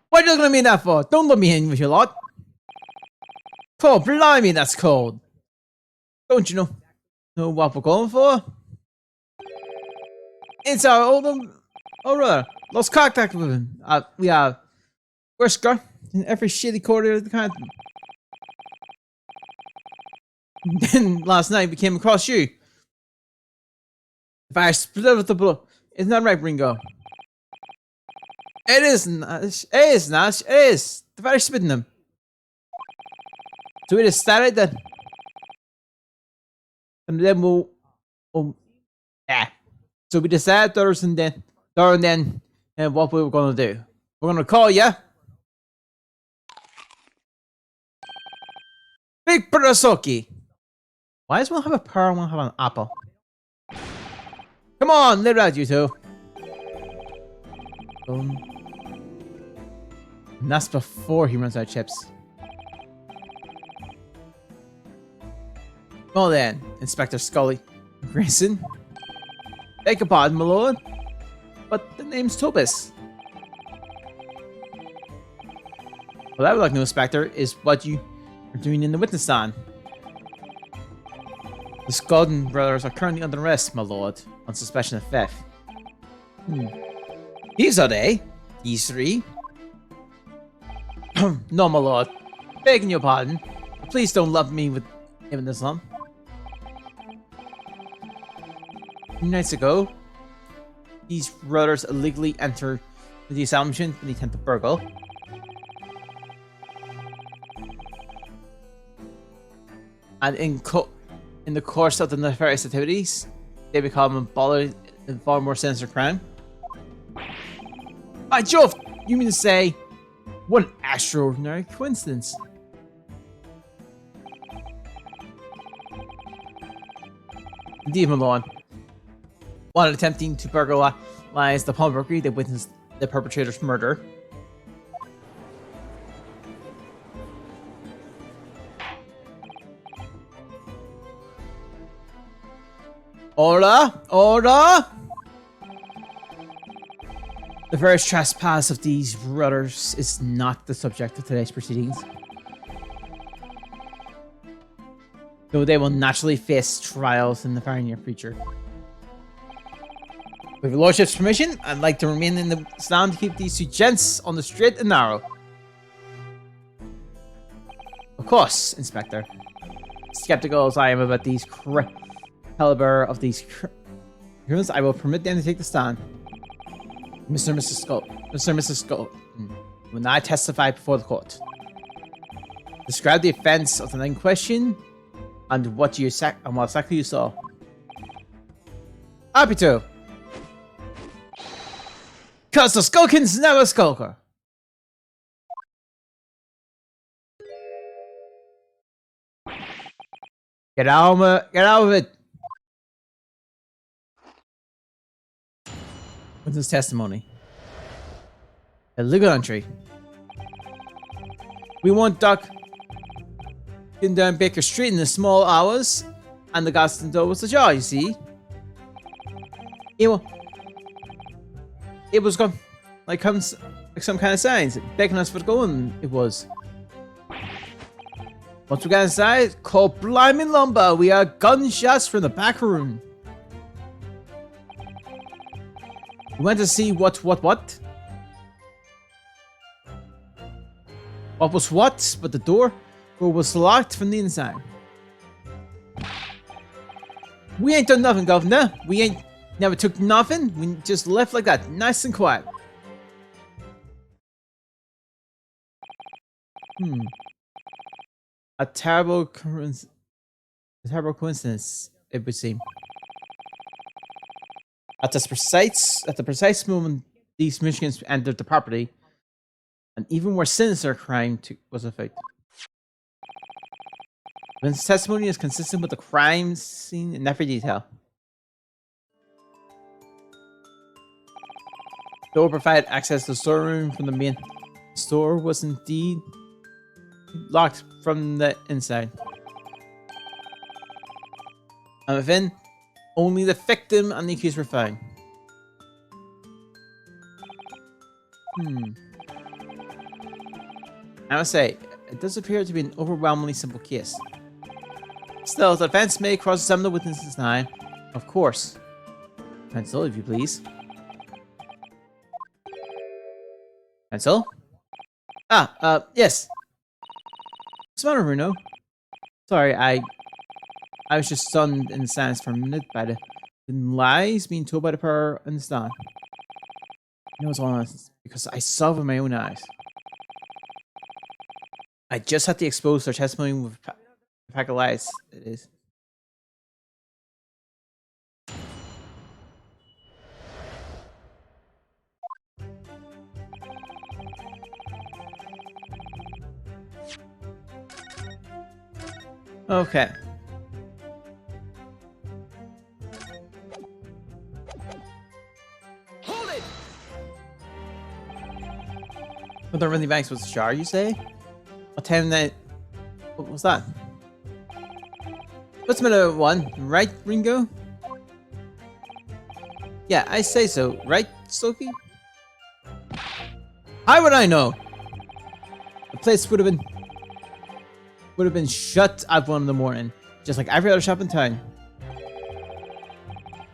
What are you looking at me that for? Don't look me in with your lot. Oh, blimey, that's cold. Don't you know what we're going for? It's our old lost contact with him. We have Whisker in every shitty corner of the country. Then last night we came across you. If I split with the blow, isn't that right, Ringo? It is not. It is not. It is. The fire spitting them. So we decided that, and then we'll, yeah. So we decided there and then, and what we were gonna do. We're gonna call ya Big Purasoki. Why does one have a pearl and one have an apple? Come on, let it out, you two. And that's before he runs out of chips. Well then, Inspector Scully. Grayson. Beg your pardon, my lord. But the name's Tobis. What I would like to know, Inspector, is what you are doing in the witness stand. The Skulden brothers are currently under arrest, my lord, on suspicion of theft. These are they? These three? No, my lord. Begging your pardon. Please don't lump me with Even this long. 2 nights ago, these brothers illegally entered the establishment when they attempt to burgle. And in the course of the nefarious activities, they become involved in far more sinister crime. By Jove! You mean to say, what an extraordinary coincidence. Indeed, my lord. While attempting to burglarize the pawnbrokery, they witnessed the perpetrator's murder. Order! Order! The various trespass of these brothers is not the subject of today's proceedings. Though they will naturally face trials in the very near future. With your lordship's permission, I'd like to remain in the stand to keep these two gents on the straight and narrow. Of course, Inspector. Skeptical as I am about these caliber of these criminals, I will permit them to take the stand. Mr. and Mrs. Skull. Mr. and Mrs. Skull. When I testify before the court. Describe the offense of the night in question and what exactly you saw. Happy to. Cause the Skulkins never skulker. Get out of it. Witness testimony. A legal entry. We want Doc in down Baker Street in the small hours, and the Gaston door was ajar, you see. It was gone like some kind of signs, begging us for going, it was. Once we got inside, called Blimey Lumber, we heard gunshots from the back room. We went to see what? What was what? But the door was locked from the inside. We ain't done nothing, Governor. We ain't never took nothing. We just left like that, nice and quiet. A terrible coincidence, it would seem. At the precise moment these Michigans entered the property, an even more sinister crime was afoot. Vince's testimony is consistent with the crime scene in every detail. The door provided access to the storeroom from the main store was indeed locked from the inside. And within, only the victim and the accused were found. I must say, it does appear to be an overwhelmingly simple case. Still, the defense may cross-examine the witnesses now. Of course. Pencil, if you please. Pencil? Yes. What's the matter, Bruno? Sorry, I was just stunned in silence for a minute by the lies being told by the pair in the stand. You know what's all honest, because I saw with my own eyes. I just had to expose their testimony with a pack of lies. It is. Okay. Hold it! But the running banks was a jar, you say? What time that? What was that? What's minute one, right, Ringo? Yeah, I say so, right, Stokey? How would I know? The place would have been shut at 1 in the morning, just like every other shop in town.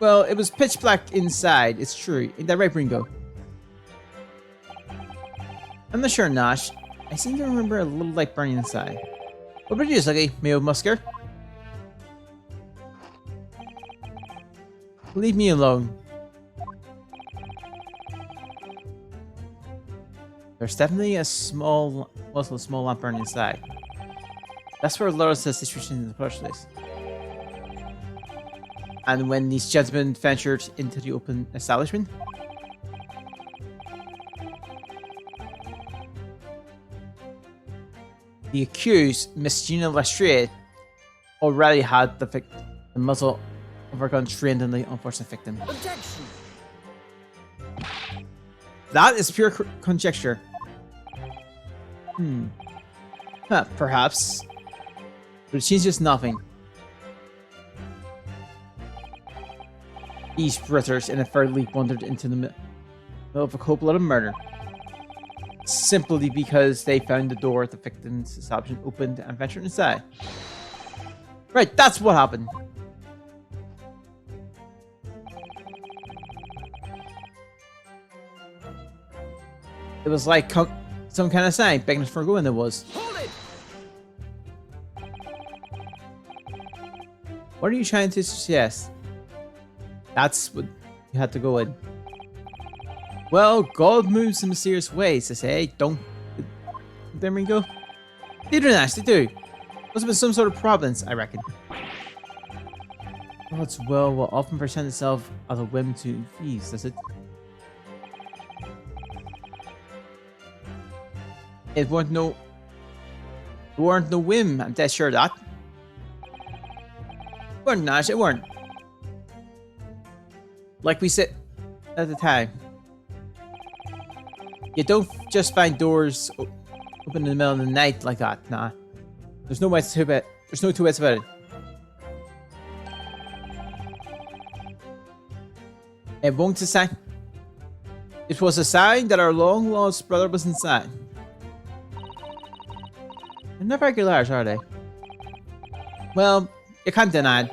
Well, it was pitch black inside, it's true. Ain't that right, Ringo? I'm not sure, Nash. I seem to remember a little light burning inside. What about you, Sluggy? Mayo Musker? Leave me alone. There's definitely a small lamp burning inside. That's where Laura says situation in the first place. And when these gentlemen ventured into the open establishment, the accused, Miss Gina Lestrade, already had the muzzle of her gun trained on the unfortunate victim. Objection. That is pure conjecture. Perhaps. But it changes nothing. These brothers inadvertently wandered into the middle of a cold-blooded murder. Simply because they found the door at the victim's establishment opened and ventured inside. Right, that's what happened. It was like some kind of sign begging us for going. There was. Hold it. What are you trying to suggest? That's what you had to go in. Well, God moves in mysterious ways, they say. Don't. There we go. They do, Nash, they do. Must have been some sort of providence, I reckon. God's will often present itself as a whim to feast, does it? It weren't no whim, I'm dead sure of that. It weren't, Nash, it weren't. Like we said at the time. You don't just find doors open in the middle of the night like that, nah. There's no ways about it. There's no two ways about it. It won't a sign. It was a sign that our long lost brother was inside. They're not very large, are they? Well, you can't deny it.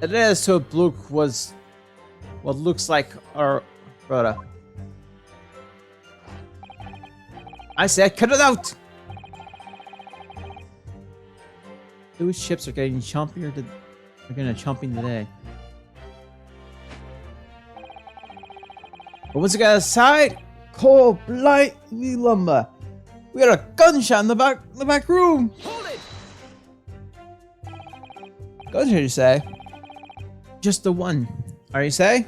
It is so bloke was what looks like our brother. I said, cut it out! Those ships are getting chompier. They're gonna chomping today. But once we get outside, cold blight lumber. We got a gunshot in the back room. Hold it. Gunshot, you say? Just the one. Are you say?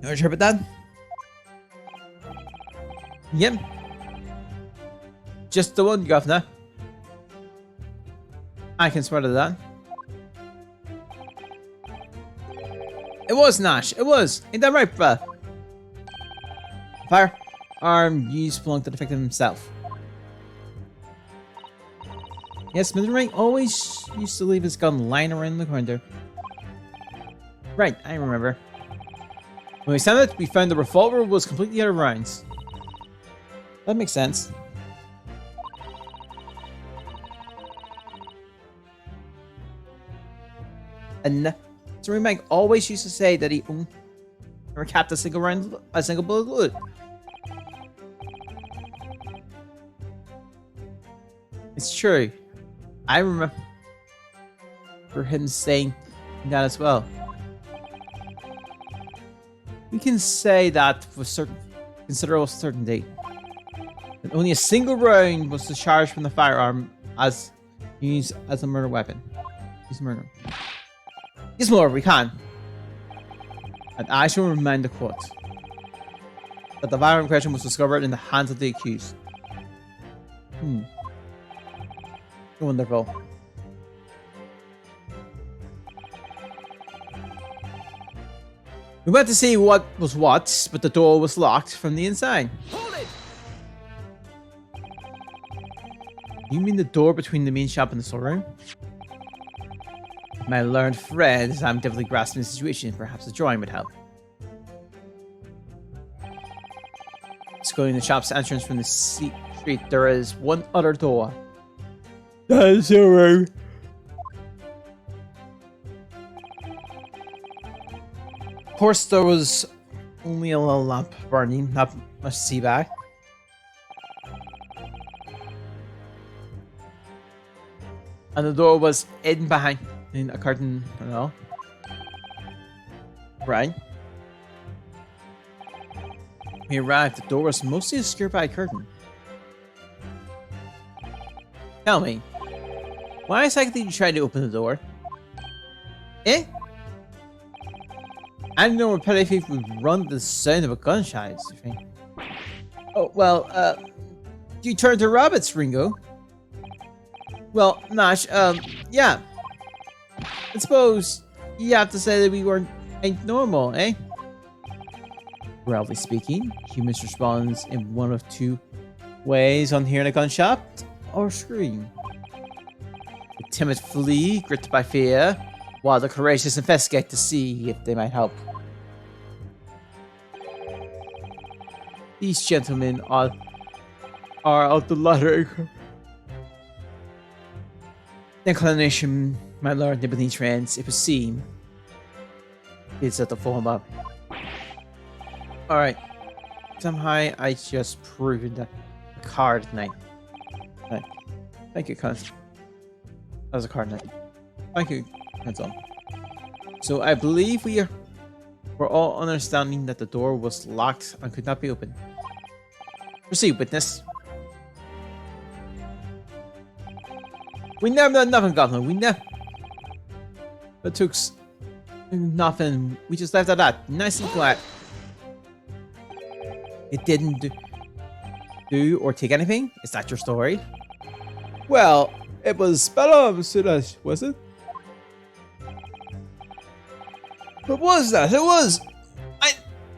You interpret that? Yep. Just the one, Governor. I can swear to that. It was Nash. It was. Ain't that right, bruh? Firearm used belonged to the victim himself. Yes, Mr. Ring always used to leave his gun lying around the corner. Right, I remember. When we found it, we found the revolver was completely out of rounds. That makes sense. And Mr. Ring always used to say that he never capped a single bullet bullet. It's true. I remember him saying that as well. We can say that with considerable certainty. And only a single round was discharged from the firearm as used as a murder weapon. He's murder. Yes, more, we can. And I shall remind the court that the firearm in question was discovered in the hands of the accused. Wonderful. We went to see what was what, but the door was locked from the inside. Hold it. You mean the door between the main shop and the storeroom? My learned friend, I'm definitely grasping the situation. Perhaps a drawing would help. Going to the shop's entrance from the street, there is one other door. That's alright. Of course, there was only a little lamp burning, not much to see back. And the door was hidden behind in a curtain and all. Right. We arrived. The door was mostly obscured by a curtain. Tell me, why exactly did you try to open the door? Eh? I didn't know a petty thief would run to the sound of a gunshot. Oh, well, you turned to rabbits, Ringo. Well, Nash, yeah. I suppose you have to say that we ain't normal, eh? Broadly speaking, humans respond in one of two ways on hearing a gunshot or scream. The timid flee, gripped by fear, while the courageous investigate to see if they might help. These gentlemen are of the latter inclination, my lord Nibelline trends, it would seem. It's at the form of. Alright. Somehow I just proved that the card night. Thank you, Cons. That was a card night. Thank you, Console. So I believe we're all understanding that the door was locked and could not be opened. Proceed, witness. We never done nothing, Governor. We never. It took nothing. We just left it at that. Nice and quiet. It didn't do or take anything? Is that your story? Well, it was spell on, was it? What was that? It was! I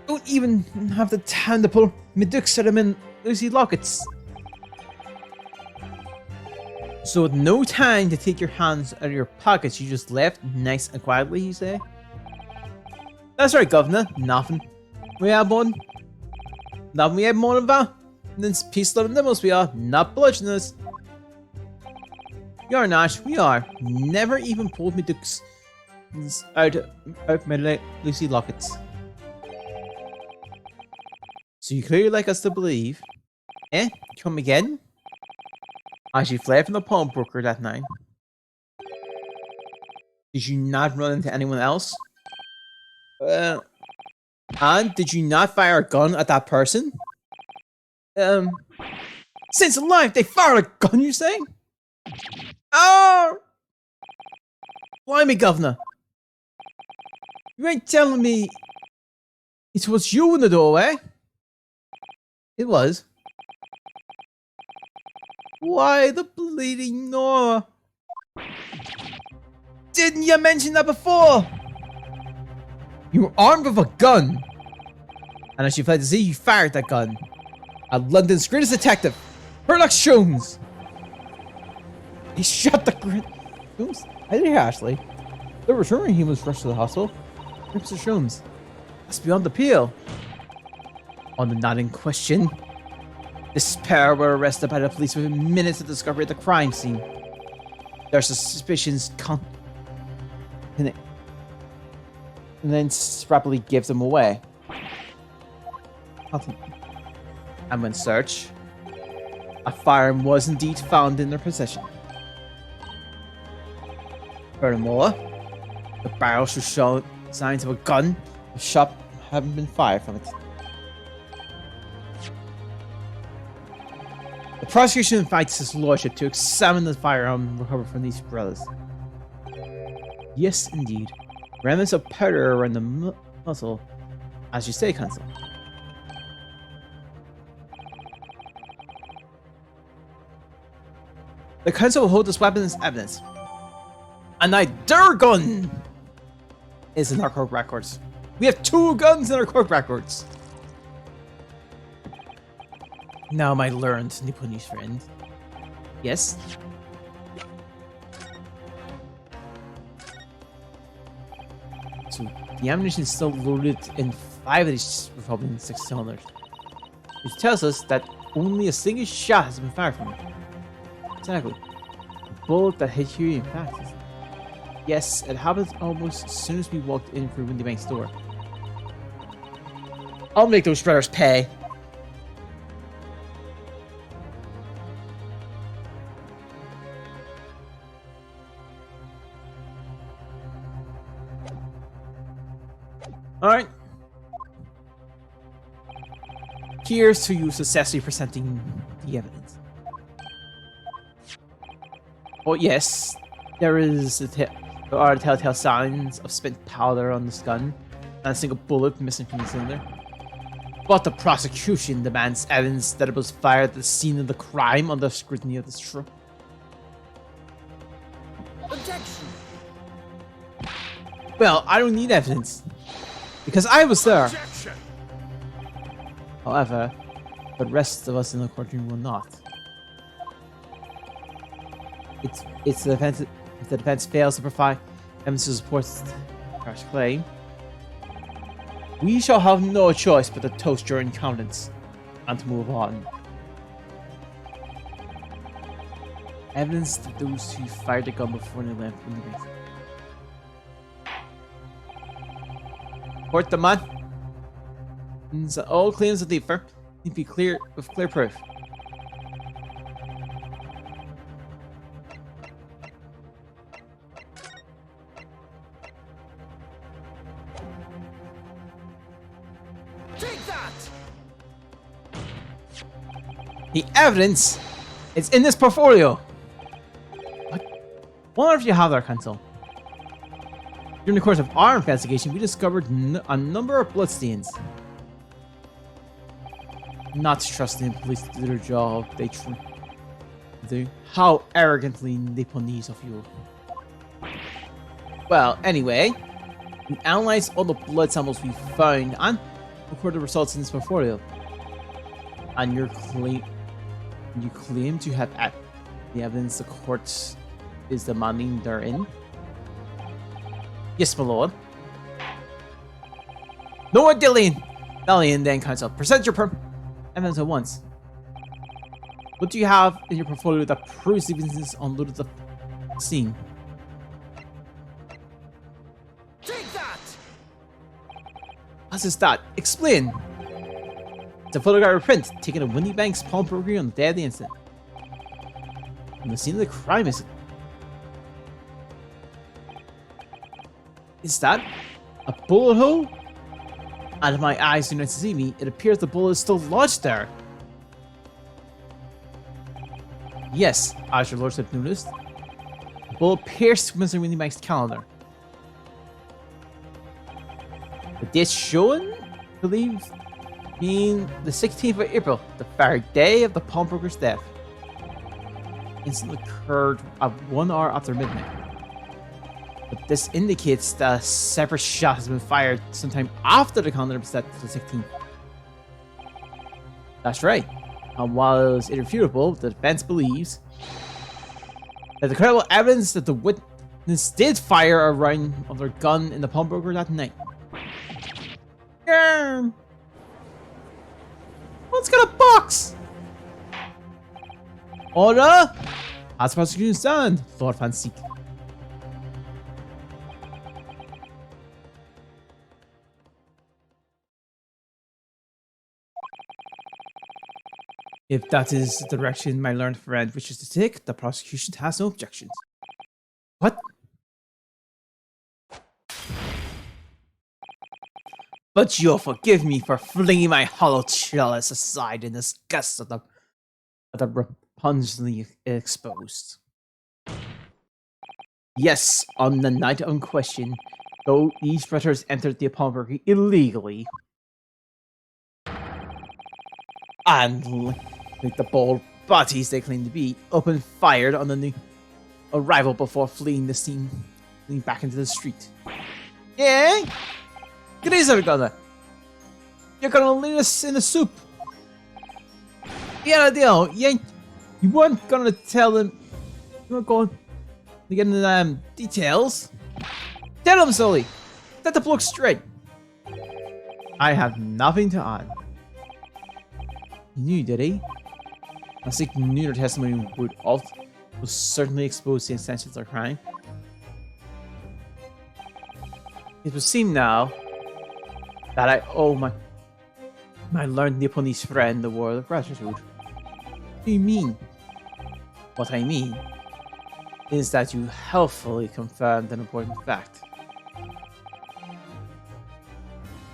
don't even have the time to pull my ducks out of them in Lucy lockets. So with no time to take your hands out of your pockets, you just left nice and quietly, you say? That's right, Governor. Nothing. We have one. Nothing we have more than that. And then peace, love, and limos we are. Not bludgeoning us. We are not. We are. Never even pulled me ducks out of my Lucy lockets. So you clearly like us to believe. Eh? Come again? As you fled from the pawnbroker that night. Did you not run into anyone else? And did you not fire a gun at that person? Since alive, they fired a gun, you saying? Oh! Blimey, Governor. You ain't telling me it was you in the doorway? It was. Why the bleeding Nora? Didn't you mention that before? You were armed with a gun. And as you fled to sea, you fired that gun. At London's greatest detective, Sherlock Holmes. He shot the Holmes? I didn't hear Ashley. The returning he was rushed to the hospital. Mr. Holmes. That's beyond appeal. On the night in question, this pair were arrested by the police within minutes of the discovery of the crime scene. Their suspicions and then rapidly gives them away. And when searched, a firearm was indeed found in their possession. Furthermore, the barrels show signs of a gun. The shot having been fired from it. The prosecution invites his lordship to examine the firearm recovered from these brothers. Yes, indeed. Remnants of powder around the muzzle, as you say, Consul. The council will hold this weapon as evidence. And their gun is in our court records. We have 2 guns in our court records. Now, my learned Nipponish friend. Yes? So, the ammunition is still loaded in 5 of these Republican 6 cylinders. Which tells us that only a single shot has been fired from it. Exactly. The bullet that hit you, in fact. Yes, it happened almost as soon as we walked in through Windy Bank's door. I'll make those brothers pay. Alright. Here's to you successfully presenting the evidence. Oh yes, there are telltale signs of spent powder on this gun, and a single bullet missing from the cylinder. But the prosecution demands evidence that it was fired at the scene of the crime under scrutiny of this truck. Objection! Well, I don't need evidence, because I was there. Objection! However, the rest of us in the courtroom will not. It's the defense. If the defense fails to provide evidence to support Carter's claim, we shall have no choice but to toast your accountants and to move on. Evidence that those who fired the gun before they left in the grave. Court the man. So all claims of the affair need to be clear with clear proof. Take that! The evidence is in this portfolio. What? Wonder if you have there, Counsel. During the course of our investigation, we discovered a number of bloodstains. Not trusting the police to do their job, they do. How arrogantly Nipponese of you. Well, anyway, we analyzed all the blood samples we found and recorded the results in this portfolio. And you claim to have the evidence the court is demanding therein. Yes, my lord. No dillying then, Counsel. Present your evidence at once. What do you have in your portfolio that proves the evidence unloaded the scene? Take that! What is that? Explain. It's a photograph print taken at Winnie Bank's pawnbrokery on the day of the incident. And the scene of the crime is that a bullet hole? And if my eyes do not deceive me, it appears the bullet is still lodged there. Yes, as your lordship noticed, the bullet pierced Mr. Winnie Bank's calendar. The date shown, I believe, being the 16th of April, the very day of the pawnbroker's death. The incident occurred at 1 hour after midnight. But this indicates that a separate shot has been fired sometime after the calendar was set to the 16th. That's right. And while it's irrefutable, the defense believes that the credible evidence that the witness did fire a round of their gun in the pawnbroker that night. Yeah. Let's get a box! Order! As prosecution stand, Lord Fancy. If that is the direction my learned friend wishes to take, the prosecution has no objections. What? But you'll forgive me for flinging my hollow chalice aside in disgust of the repugnantly exposed. Yes, on the night in question, though these brothers entered the pawnbroker illegally, and like the bold bodies they claim to be, opened fire on the new arrival before fleeing the scene, fleeing back into the street. Yeah? Good day, Gonna. You're gonna leave us in the soup. Yeah, deal. Yeah, you weren't gonna tell them. You weren't going to get into the details. Tell them, Sully. Set the bloke straight. I have nothing to add. He knew, did he? I think knew their testimony would certainly expose the intentions of their crime. It would seem now that I owe my learned Nipponese friend the word of gratitude. What do you mean? What I mean is that you helpfully confirmed an important fact.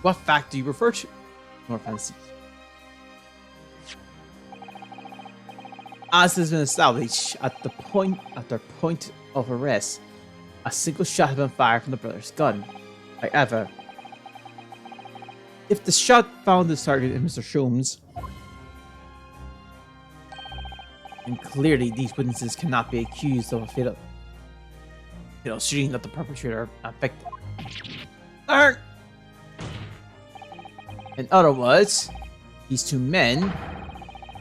What fact do you refer to? More fancy. As has been established at their point of arrest, a single shot had been fired from the brother's gun. However, if the shot found the target in Mr. Sholmes, and clearly these witnesses cannot be accused of a fatal shooting at the perpetrator and victim. Learn! In other words, these two men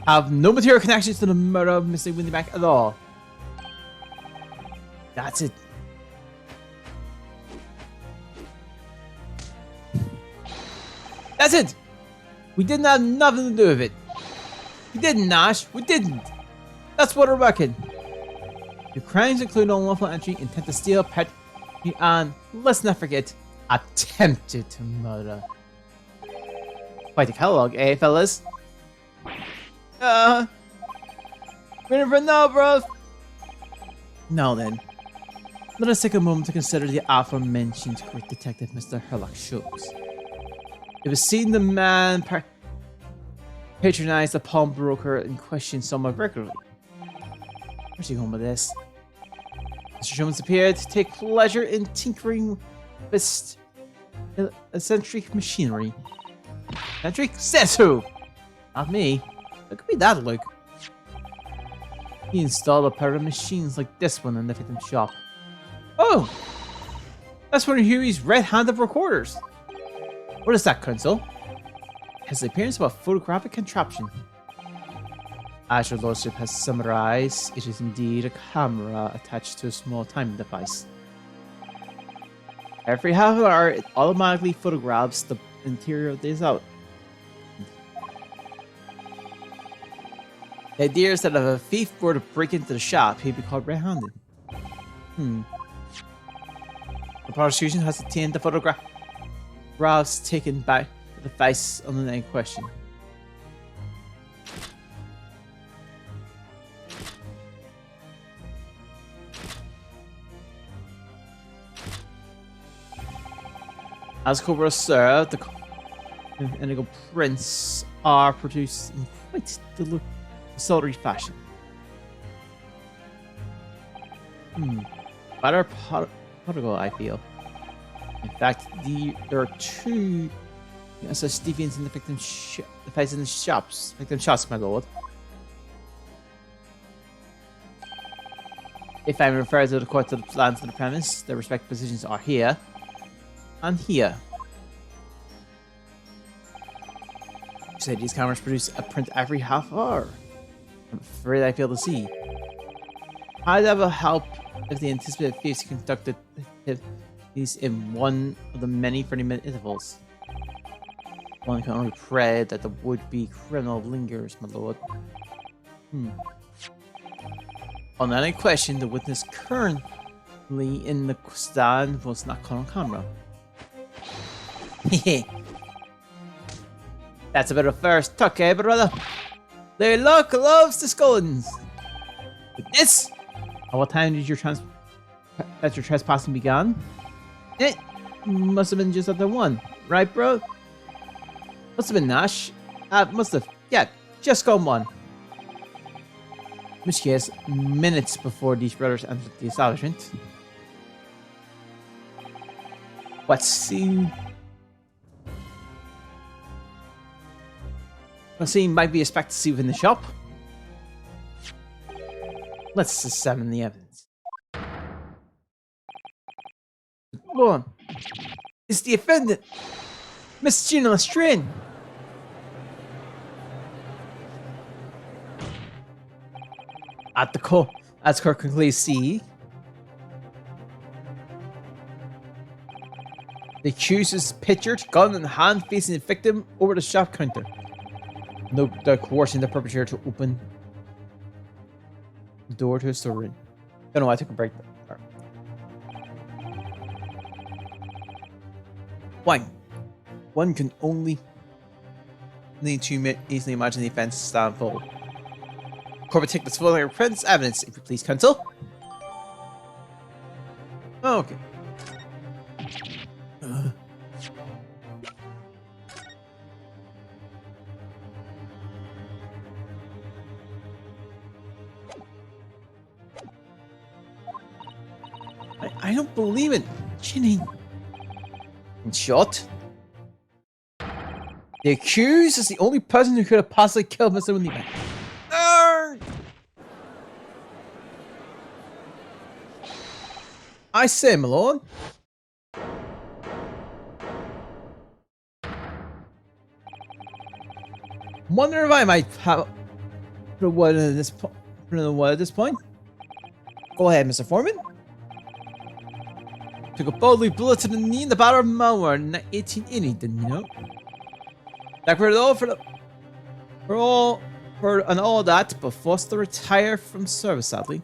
have no material connections to the murder of Mr. Windybank at all. That's it. That's it! We didn't have nothing to do with it. We didn't, Nash. We didn't. That's what I reckon. The crimes include unlawful entry, intent to steal, pet, and let's not forget, attempted murder. Quite a catalog, eh, fellas? Ready for now, bro? Now then, let us take a moment to consider the aforementioned great detective, Mr. Herlock Sholmes. It was seen the man patronized the pawnbroker in question somewhat regularly. Where's he going with this? Mr. Sholmes appeared to take pleasure in tinkering with eccentric machinery. Eccentric? Says who? Not me. Look at me that look. He installed a pair of machines like this one in the victim's shop. Oh! That's one of Huey's red-handed recorders. What is that, Counsel? It has the appearance of a photographic contraption. As your lordship has summarized, it is indeed a camera attached to a small timing device. Every half hour, it automatically photographs the interior of this out. The idea is that if a thief were to break into the shop, he'd be caught red-handed. The prosecution has obtained the photographs taken by the device on the name question. As Cobra served, the indigo prints are produced in quite desultory fashion. Rather prodigal, I feel. In fact, there are two such deviants in the victim's shops, my lord. If I refer to the court to the plans of the premise, their respective positions are here and here. You say these cameras produce a print every half hour. I'm afraid I fail to see. How that will help if the anticipated thieves conducted these in one of the many 30-minute intervals. One can only pray that the would-be criminal lingers, my lord. On any question, the witness currently in the stand was not caught on camera. That's a bit of a first tuck, eh, brother? Their luck loves the scoldings. Witness! At what time did your trespassing began? It must have been just after 1, right, bro? Must have been Nash. Must have. Yeah, just gone 1. In which case, minutes before these brothers entered the establishment. What scene might be expected to see within the shop? Let's examine the evidence. Go on. It's the offendant, Miss Gina Lestrain. At the court, as court can clearly see, the accused is pictured, gun in hand, facing the victim over the shop counter. No doubt coercing the perpetrator to open the door to his storeroom. Don't know why I took a break. One can only need to easily imagine the offense stand full. Corbett, take this following prints evidence, if you please, Counsel. Oh, okay. I don't believe it. Ginny. In short, the accused is the only person who could have possibly killed Mr. Winley. I say, my lord. Wonder if I might have put a word at this point. Go ahead, Mr. Foreman. Took a boldly bullet to the knee in the Battle of Malware in 1880, didn't you know? That for all that, but forced to retire from service, sadly.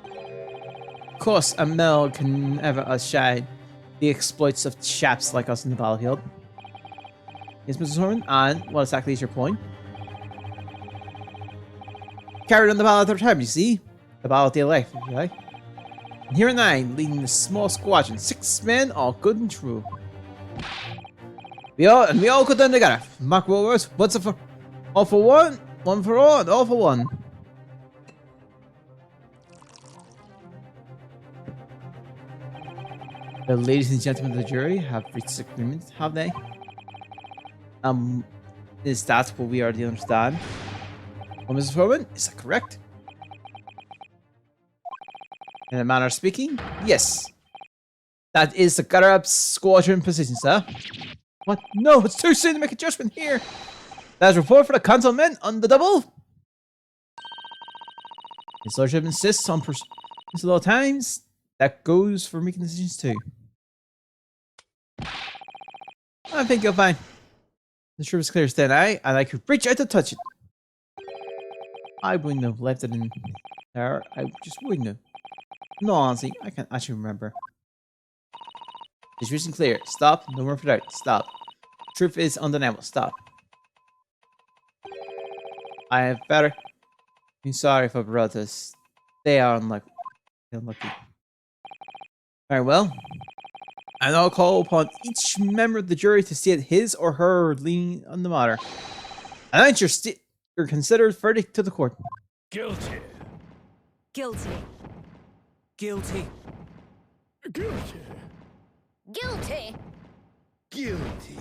Of course, a Mel can never outshine the exploits of chaps like us in the battlefield. Yes, Mr. Foreman, and what exactly is your point? Carried on the battle of the time, you see? The battle of the life, if you like. And here and I, leading the small squadron, 6 men, all good and true. We all go down together. Mark Warriors, all for one for all, and all for one. The ladies and gentlemen of the jury have reached agreement, have they? Is that what we already understand? Well, Mrs. Foreman, is that correct? In a manner of speaking, yes. That is the gutter-up squadron position, sir. What? No, it's too soon to make a judgment here. That is report for the council men on the double. His lordship insists on at all times. That goes for making decisions too. I think you'll find the truth is clear as day, and I could reach out to touch it. I wouldn't have left it in there. I just wouldn't have. No, honestly, I can't actually remember. It's recent clear. Stop. No more for doubt. Stop. Truth is undeniable. Stop. I have better be sorry for brothers. They are unlucky. Very well. And I'll call upon each member of the jury to state his or her leaning on the matter. And your considered verdict to the court. Guilty. Guilty. Guilty. Guilty. Guilty. Guilty.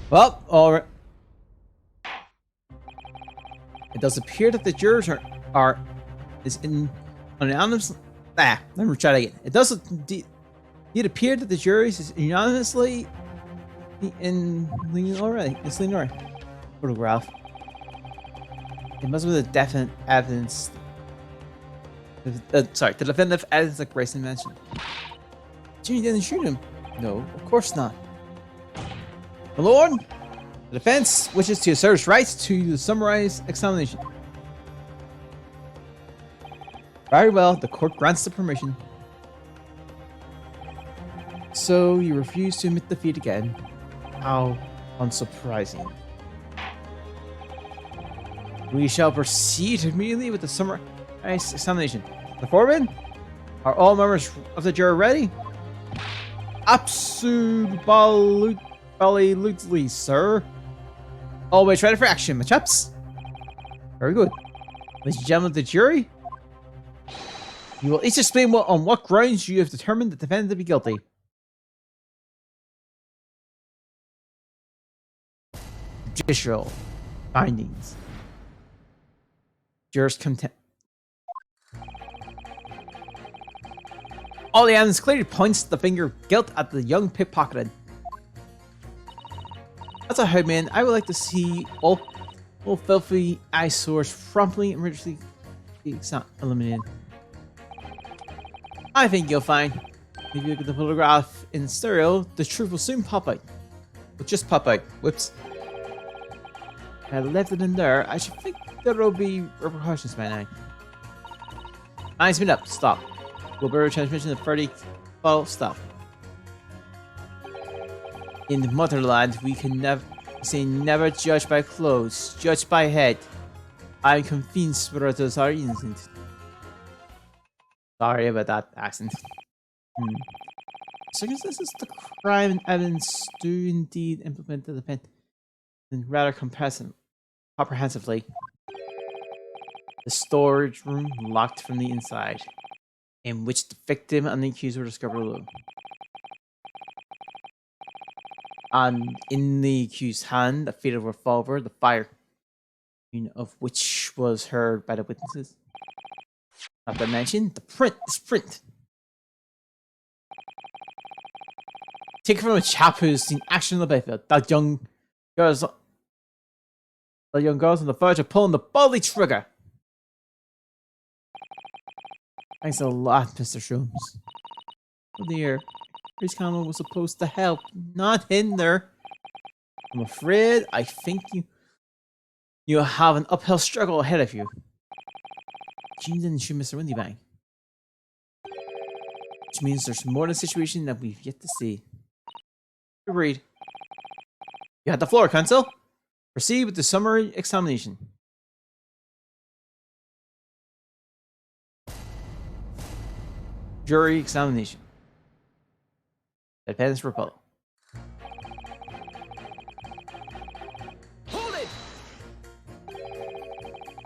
Well, alright. It does appear that the jurors is in unanimous. Let me try that again. It does indeed appear that the juries is unanimously in leaning already. It's leaning already. Photograph. It must be the definite evidence. Sorry, the definitive evidence that Grayson mentioned. Jimmy didn't shoot him. No, of course not. My lord, the defense wishes to assert its rights to the summarized examination. Very well, the court grants the permission. So you refuse to admit defeat again. How unsurprising. We shall proceed immediately with the summarized examination. The foreman, are all members of the jury ready? Absolutely, sir. Always ready for action, my chaps. Very good. Ladies and gentlemen of the jury, you will each explain on what grounds you have determined the defendant to be guilty. Judicial findings. Jurors contempt. All the evidence clearly points the finger of guilt at the young pickpocketed. As a headman, I would like to see all filthy eyesores promptly and rigorously eliminated. I think you'll find, if you look at the photograph in stereo, the truth will soon pop out. Will just pop out. Whoops. I left it in there. I should think there will be repercussions by now. Eyes been up. Stop. Global transmission of 30. Oh, stop. In the motherland, we can never judge by clothes, judge by head. I'm convinced brothers are innocent. Sorry about that accent. Circumstances the crime and evidence do indeed implement the defense. and rather comprehensively. The storage room locked from the inside, in which the victim and the accused were discovered alone. And in the accused's hand, a fatal revolver, the fire of which was heard by the witnesses. Not to mention the print. This print. Taken from a chap who's seen action on the battlefield. That young girl's on the verge of pulling the bloody trigger. Thanks a lot, Mr. Sholmes. Oh dear. Priest Campbell was supposed to help, not hinder. I'm afraid I think you have an uphill struggle ahead of you. Jean didn't shoot Mr. Windybank. Which means there's more to the situation that we've yet to see. Agreed. You had the floor, Counsel. Proceed with the summary examination. Jury examination. Defense rebuttal. Hold it!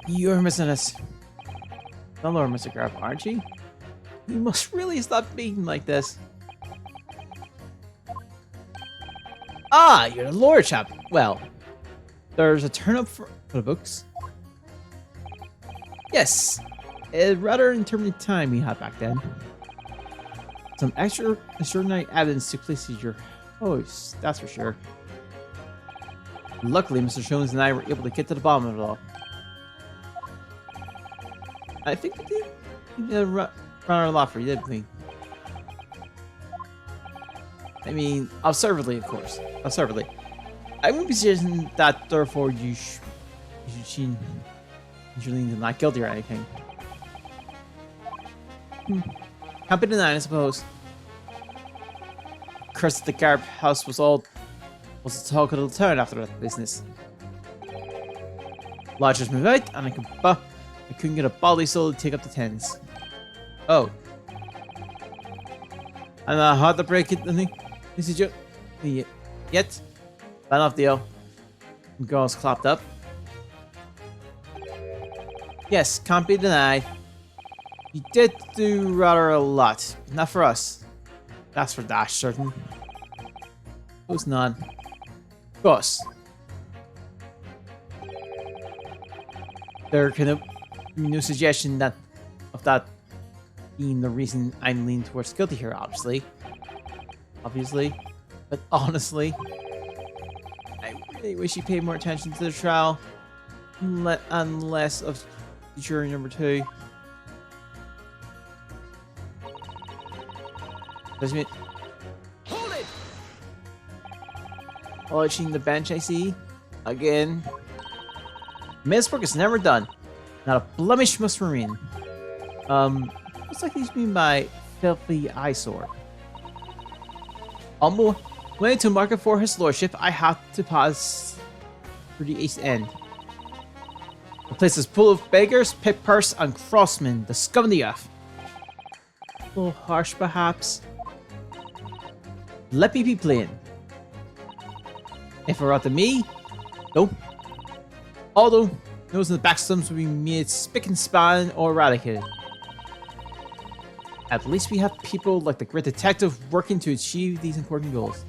You're missing us. Hello, Mr. Garb, aren't you? You must really stop being like this. Ah, you're the lawyer chap. Well, there's a turn-up for the books. Yes, a rather intermittent time we had back then. Some extraordinary evidence took place at your house, that's for sure. Luckily, Mr. Jones and I were able to get to the bottom of it all. I think we did run our lot for you, didn't we? I mean, observably, of course. Observably. I wouldn't be suggesting that, therefore, you should lean not guilty or anything. Can't be denied, I suppose. Curse the Garb house was the talk of the town after that business. Lodgers moved out, and I couldn't get a body soul to take up the tens. Oh. And I had to break it, didn't this is just yet. Bad enough deal. The girls clapped up. Yes, can't be denied. You did do rather a lot. Not for us. That's for Dash, certain. Who's none? Of course. There can be no suggestion that of that being the reason I'm leaning towards guilty here, obviously. But honestly, I really wish you paid more attention to the trial and less of jury number 2. Does it? Hold it! Polishing the bench, I see. Again. Miss work is never done. Not a blemish must remain. Looks like he's mean by filthy eyesore. When to market for his lordship, I had to pass through the east end. The place is full of beggars, pickpurse, and crossmen, the scum of the earth. A little harsh, perhaps. Let me be plain. If it were up to me, no. Although those in the backstones would be made spick and span or eradicated. At least we have people like the great detective working to achieve these important goals.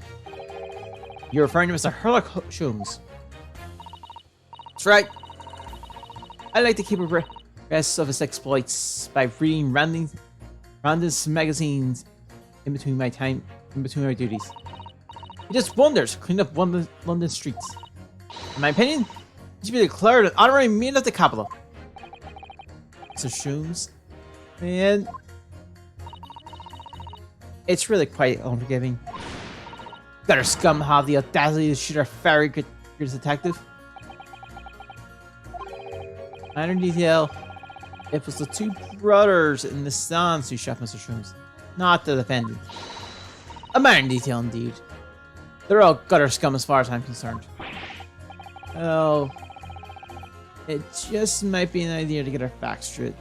You're referring to Mr. Sherlock Holmes. That's right. I like to keep abreast of his exploits by reading Randon's magazines in between my duties. He just wonders clean up London streets. In my opinion, he should be declared an honorary man of the capital. Mr. Sholmes, man, it's really quite unforgiving. Better scum have the audacity to shoot our very good detective. Minor detail, it was the 2 brothers in the stands who shot Mr. Sholmes, not the defendant. A minor detail indeed. They're all gutter scum as far as I'm concerned. Oh, it just might be an idea to get our facts straight.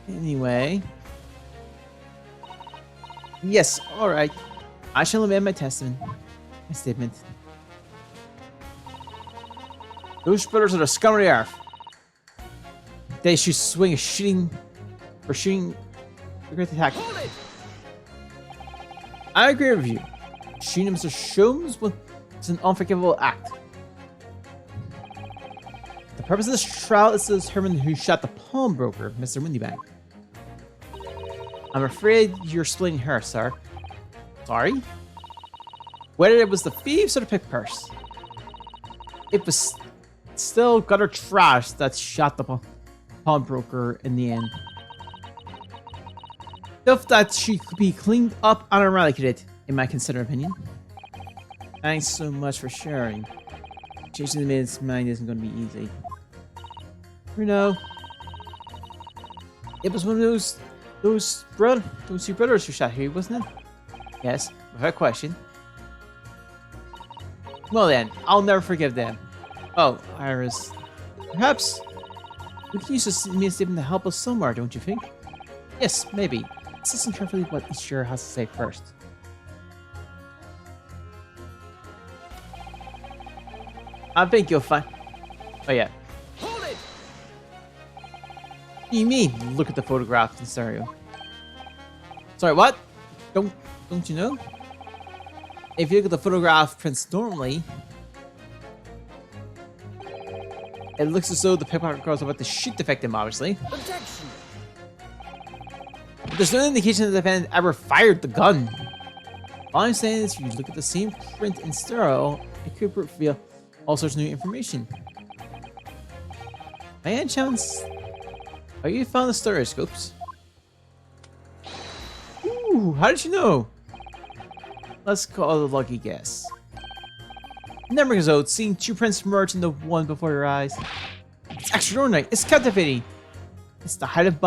Anyway. Yes, alright. I shall amend my statement. Those brothers are the scum of the earth. They should swing a shooting a great attack. Hold it! I agree with you. Shooting Mr. Sholmes was an unforgivable act. The purpose of this trial is to determine who shot the pawnbroker, Mr. Windybank. I'm afraid you're splitting hairs, sir. Sorry? Whether it was the thieves or the pickpurse, it was still gutter trash that shot the pawnbroker in the end. Stuff that she could be cleaned up and eradicated, in my considered opinion. Thanks so much for sharing. Changing the man's mind isn't going to be easy. You know, it was one of those two brothers who shot here, wasn't it? Yes, without question. Well then, I'll never forgive them. Oh, Iris, perhaps we can use this immediate statement to help us somewhere, don't you think? Yes, maybe. Let's listen carefully to what each juror has to say first. I think you'll find. Oh yeah. Hold it! What do you mean? Look at the photograph in stereo. Sorry, what? Don't you know? If you look at the photograph prints normally, it looks as though the pickpocket girl's about to shoot the victim, obviously. Objection! But there's no indication that the defendant ever fired the gun. All I'm saying is, if you look at the same print in stereo, it could reveal all sorts of new information. By any chance, are you found the stereoscopes? Ooh, how did you know? Let's call it a lucky guess. Numbers out, seeing two prints merge into one before your eyes. It's extraordinary. It's captivating. It's the height of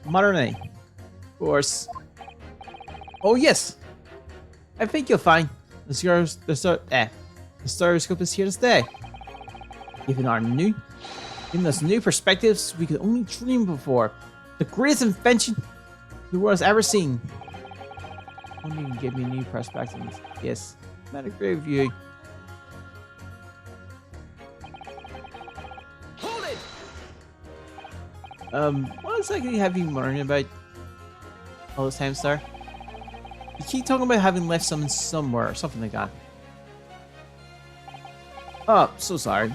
modernity. Of course. Oh yes. I think you'll find the stereoscope is here to stay. Giving us new perspectives we could only dream before. The greatest invention the world has ever seen. Only you can give me new perspectives. Yes, not agree with you. Hold it! What exactly have you been learning about all this time, sir? You keep talking about having left someone somewhere or something like that. Oh, so sorry.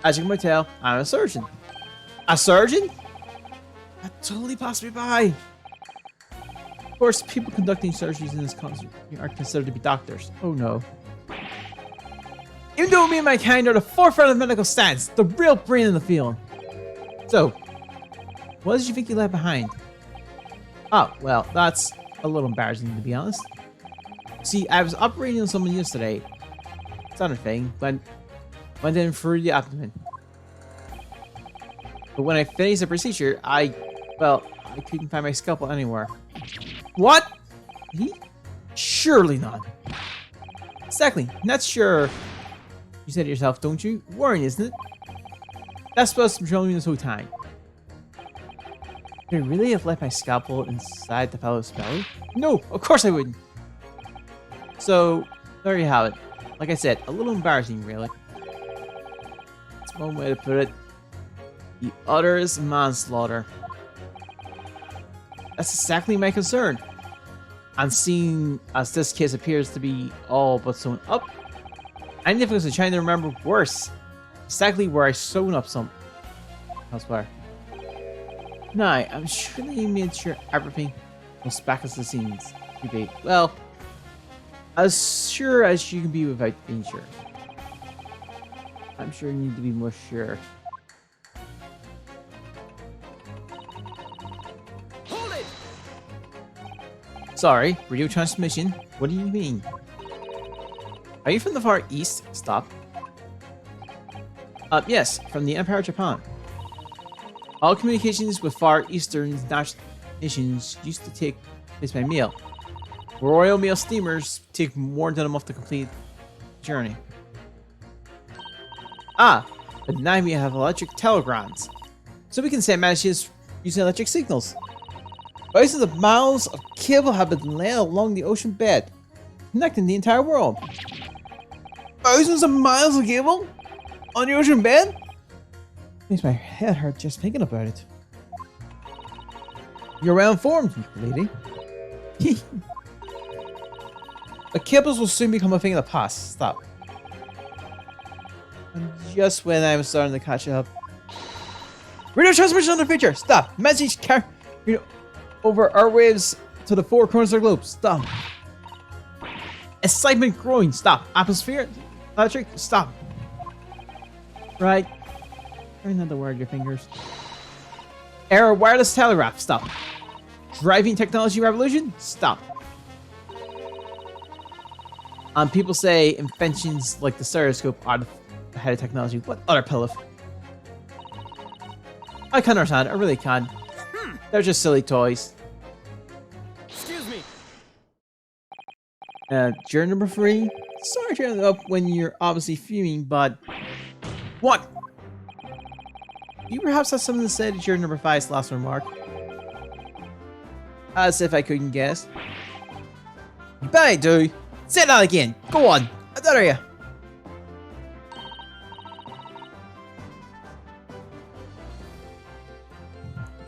As you can tell, I'm a surgeon. A surgeon? That totally passed me by. Of course, people conducting surgeries in this country are considered to be doctors. Oh no. Even though me and my kind are the forefront of medical science, the real brain in the field. So, what did you think you left behind? Oh, well, that's a little embarrassing to be honest. See, I was operating on someone yesterday. Standard thing, went in through the abdomen. But when I finished the procedure, I couldn't find my scalpel anywhere. What? He? Surely not. Exactly. Not sure. You said it yourself, don't you? Worrying, isn't it? That's supposed to control me this whole time. Could I really have left my scalpel inside the fellow's belly? No, of course I wouldn't. So, there you have it. Like I said, a little embarrassing, really. That's one way to put it. The other is manslaughter. That's exactly my concern. And seeing as this case appears to be all but sewn up, I'm difficult trying to remember worse. Exactly where I sewn up some elsewhere. No, I'm sure they made sure everything was back as the scenes. Well, as sure as you can be without being sure. I'm sure you need to be more sure. Hold it! Sorry, radio transmission. What do you mean? Are you from the Far East? Stop. Yes, from the Empire of Japan. All communications with Far Eastern nations used to take place by mail. Royal Mail steamers take more than a month to complete the journey. Ah, but now we have electric telegrams, so we can send messages using electric signals. Thousands of miles of cable have been laid along the ocean bed, connecting the entire world. Thousands of miles of cable? On the ocean bed? Makes my head hurt just thinking about it. You're well informed, lady. The kibbles will soon become a thing of the past. Stop. And just when I was starting to catch up. Radio transmission on the future. Stop. Message over airwaves to the four corners of the globe. Stop. Excitement growing. Stop. Atmosphere. Electric. Stop. Right. Try not to wear your fingers. Air wireless telegraph. Stop. Driving technology revolution. Stop. People say inventions like the stereoscope are ahead of technology. What other pillow? I can't understand. I really can't. They're just silly toys. Excuse me. Journey number 3. Sorry to interrupt when you're obviously fuming, but what? Do you perhaps have something to say to journey number 5's last remark? As if I couldn't guess. You bet I do. Say that again. Go on. I dare you.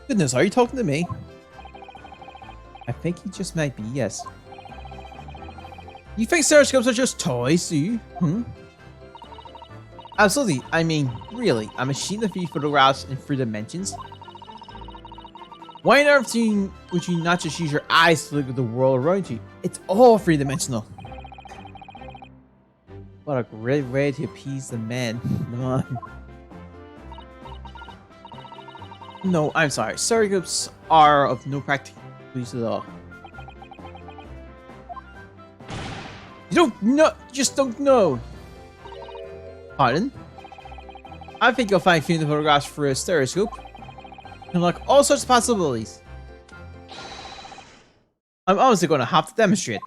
Goodness, are you talking to me? I think he just might be, yes. You think stereoscopes are just toys, do you? Absolutely. I mean, really, a machine that views photographs in 3 dimensions? Why on earth would you not just use your eyes to look at the world around you? It's all 3-dimensional. What a great way to appease the men. No, I'm sorry. Stereoscopes are of no practical use at all. You don't know. Just don't know. Pardon? I think you'll find viewing the photographs through a stereoscope and unlock all sorts of possibilities. I'm honestly going to have to demonstrate.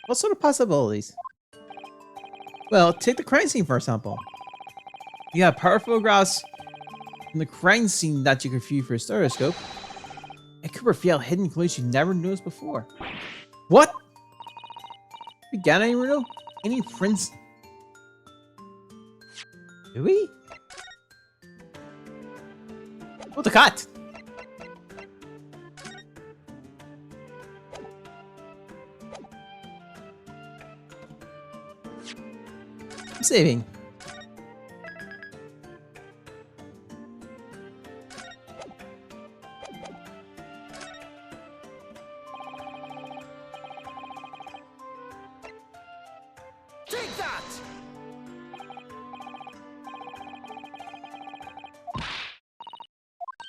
What sort of possibilities? Well, take the crime scene for example. You have powerful photographs from the crime scene that you can view through a stereoscope. It could reveal hidden clues you never noticed before. What? We got any Reno? Any prints? Do we? Oh, the cat! I'm saving. Take that!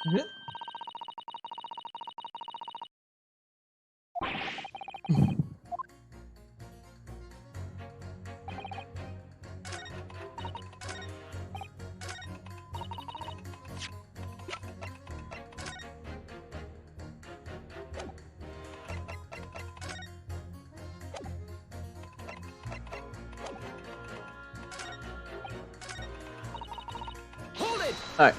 Mhm. Hold it! Alright.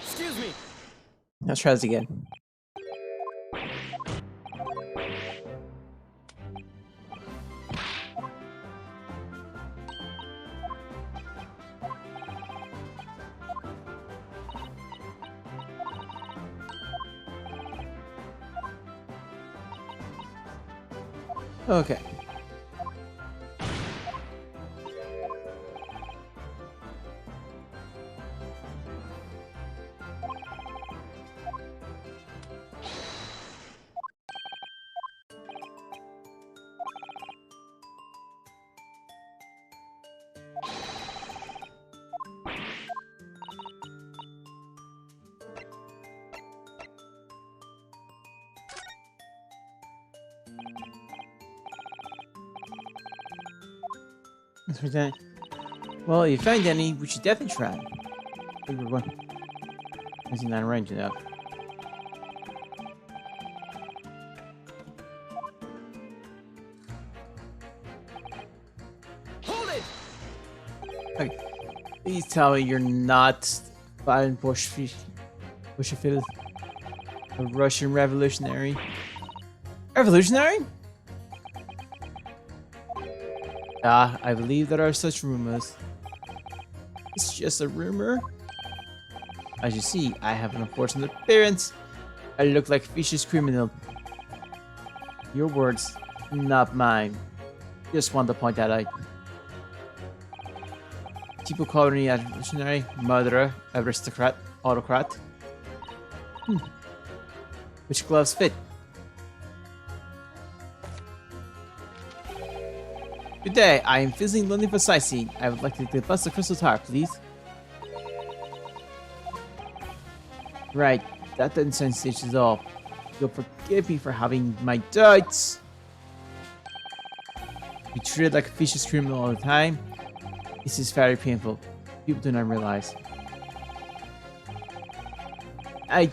Excuse me. Let's try this again. Okay. That's what that. Well, if you find any, we should definitely try. Hey, everyone. Isn't that range enough? Hold it! Okay. Please tell me you're not Baden Bushfield, a Russian revolutionary. Revolutionary? Ah, I believe there are such rumors. It's just a rumor. As you see, I have an unfortunate appearance. I look like a vicious criminal. Your words, not mine. Just want to point that out. People call me a revolutionary, murderer, aristocrat, autocrat. Which gloves fit? Good day, I am visiting London for sightseeing. I would like to take the bus to Crystal Tower, please. Right, that didn't sound staged at all. You'll forgive me for having my doubts. You treated like a vicious criminal all the time. This is very painful. People do not realize. I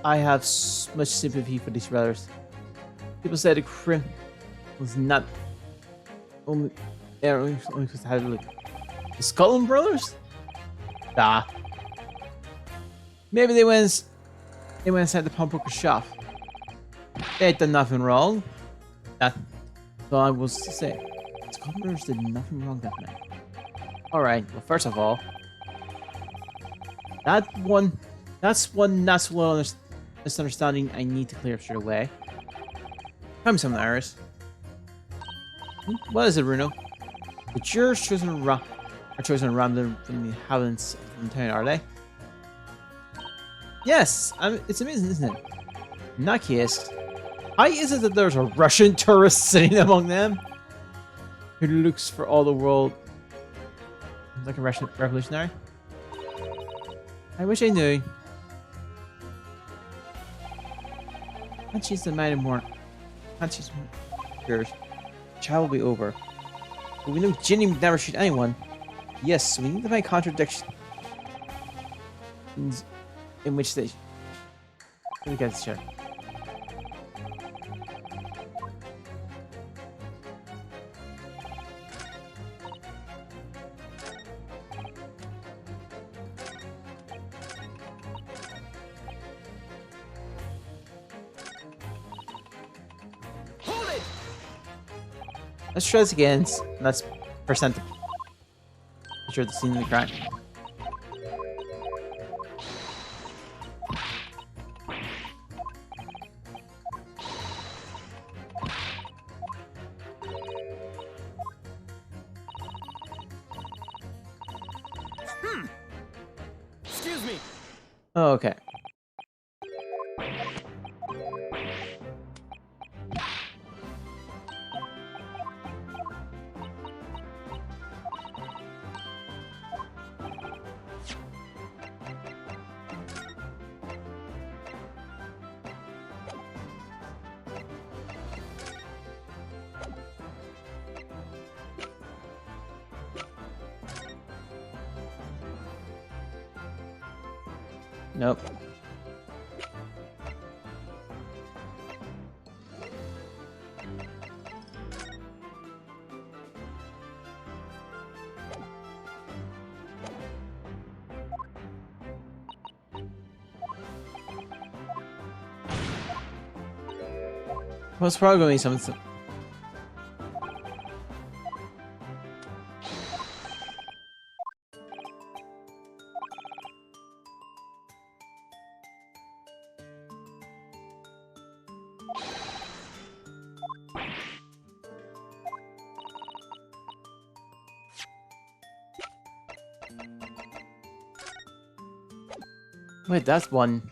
have much sympathy for these brothers. People say the crime was not only because I had to look. The Scotland brothers? Nah. Maybe they went inside the pawnbroker shop. They had done nothing wrong. That's all I was to say. The Scotland brothers did nothing wrong that night. Alright, well first of all, that's one misunderstanding I need to clear straight away. Come some Iris. What is it, Bruno? The jurors chosen are chosen random from the inhabitants of the town, are they? Yes, it's amazing, isn't it? In that case, why is it that there's a Russian tourist sitting among them who looks for all the world like a Russian revolutionary? I wish I knew. Can't chase the man more. Can't chase yours. Child will be over. But we know Ginny would never shoot anyone. Yes, we need to find contradictions in which they. Let me get this check. Hold it! Let's try this again. Let's percent. Sure the scene of the crime. Excuse me. Oh, okay. Nope. Well, it's probably going to be something. Wait, that's one.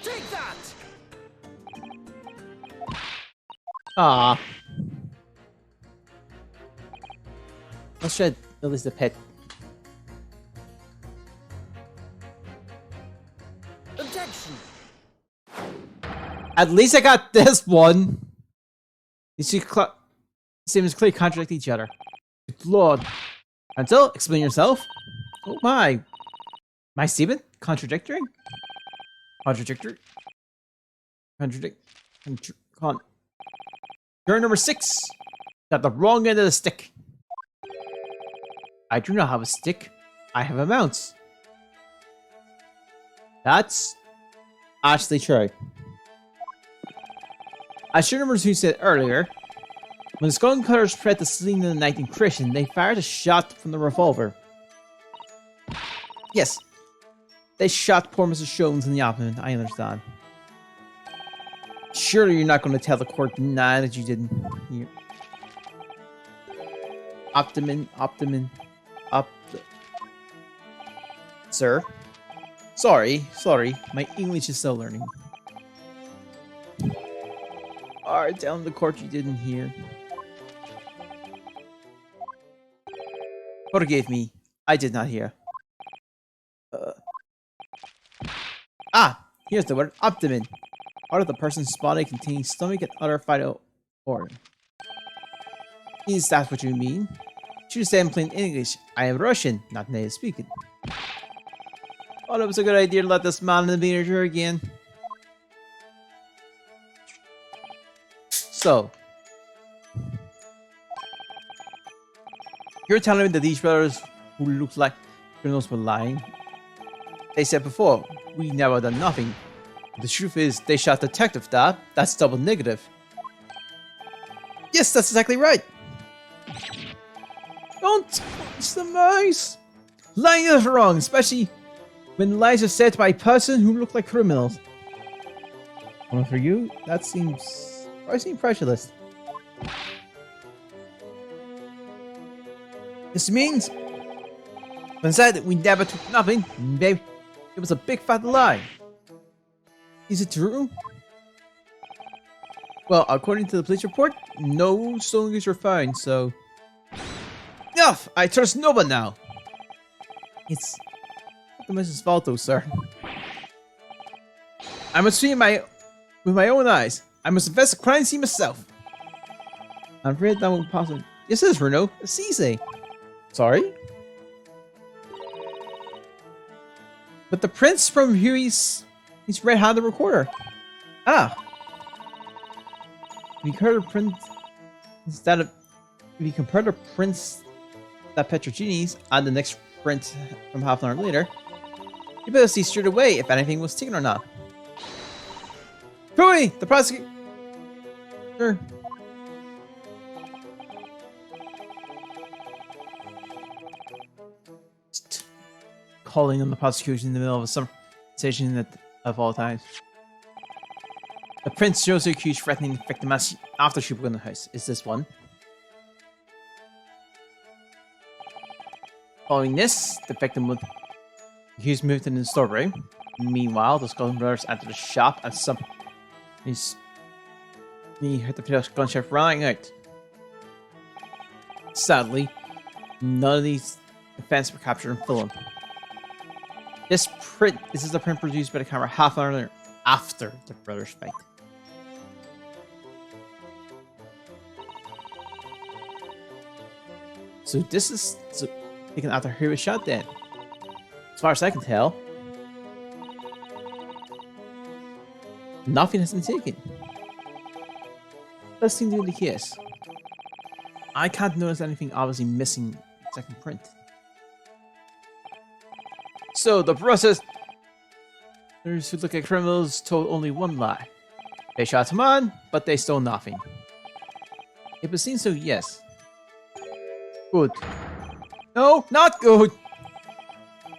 Take that! Ah. Let's try at least the pet. Objection! At least I got this one. These two statements clearly contradict each other. Good Lord. Until, explain yourself. Oh my. My statement? Contradictory? Contradictory? Turn number 6. Got the wrong end of the stick. I do not have a stick. I have a mouse. That's actually true. As sure numbers who said earlier, when the Skull Cutters spread the scene in the night in Christian, they fired a shot from the revolver. Yes, they shot poor Mrs. Jones in the abdomen, I understand. Surely you're not going to tell the court now that you didn't hear. Optimin. Sir? Sorry, my English is still learning. Alright, tell the court you didn't hear. Forgive me, I did not hear. Here's the word abdomen. Part of the person's body containing stomach and other vital organ. Is that what you mean? Should say in plain English. I am Russian, not native speaking. Thought it was a good idea to let this man in the miniature again. So, you're telling me that these brothers who look like criminals were lying? They said before, we never done nothing. The truth is, they shot Detective That's double negative. Yes, that's exactly right. Don't touch the mice. Lying is wrong, especially when lies are said by a person who look like criminals. Well, for you, that seems surprisingly prejudiced. This means, when said that we never took nothing, babe, it was a big fat lie. Is it true? Well, according to the police report, no stolen goods were found, so... Enough! I trust no one now! It's not the missus' fault though, sir. I must see with my own eyes. I must invest the crime scene myself. I'm afraid that won't possibly... Yes, it is, Renault. It's easy. Sorry? But the prints from Huey's red-handed recorder. Ah. If you compare the print instead of... If you compare the prints that Petrogeni's and the next print from half an hour later, you better see straight away if anything was taken or not. Huey! The prosecutor! Sure. Calling on the prosecution in the middle of a conversation of all times. The prince shows the accused threatening the victim after she broke in the house. Is this one? Following this, the victim would accused moved into the storeroom. Meanwhile, the Scully brothers entered the shop and he heard the gunshot running out. Sadly, none of these events were captured in film. This is the print produced by the camera half an hour after the brothers' fight. So this is taken after he was shot then. As far as I can tell, nothing has been taken. Does seem to be the case. I can't notice anything obviously missing in the second print. So the brothers who look like criminals told only one lie. They shot him on, but they stole nothing. It would seem so, yes. Good. No, not good.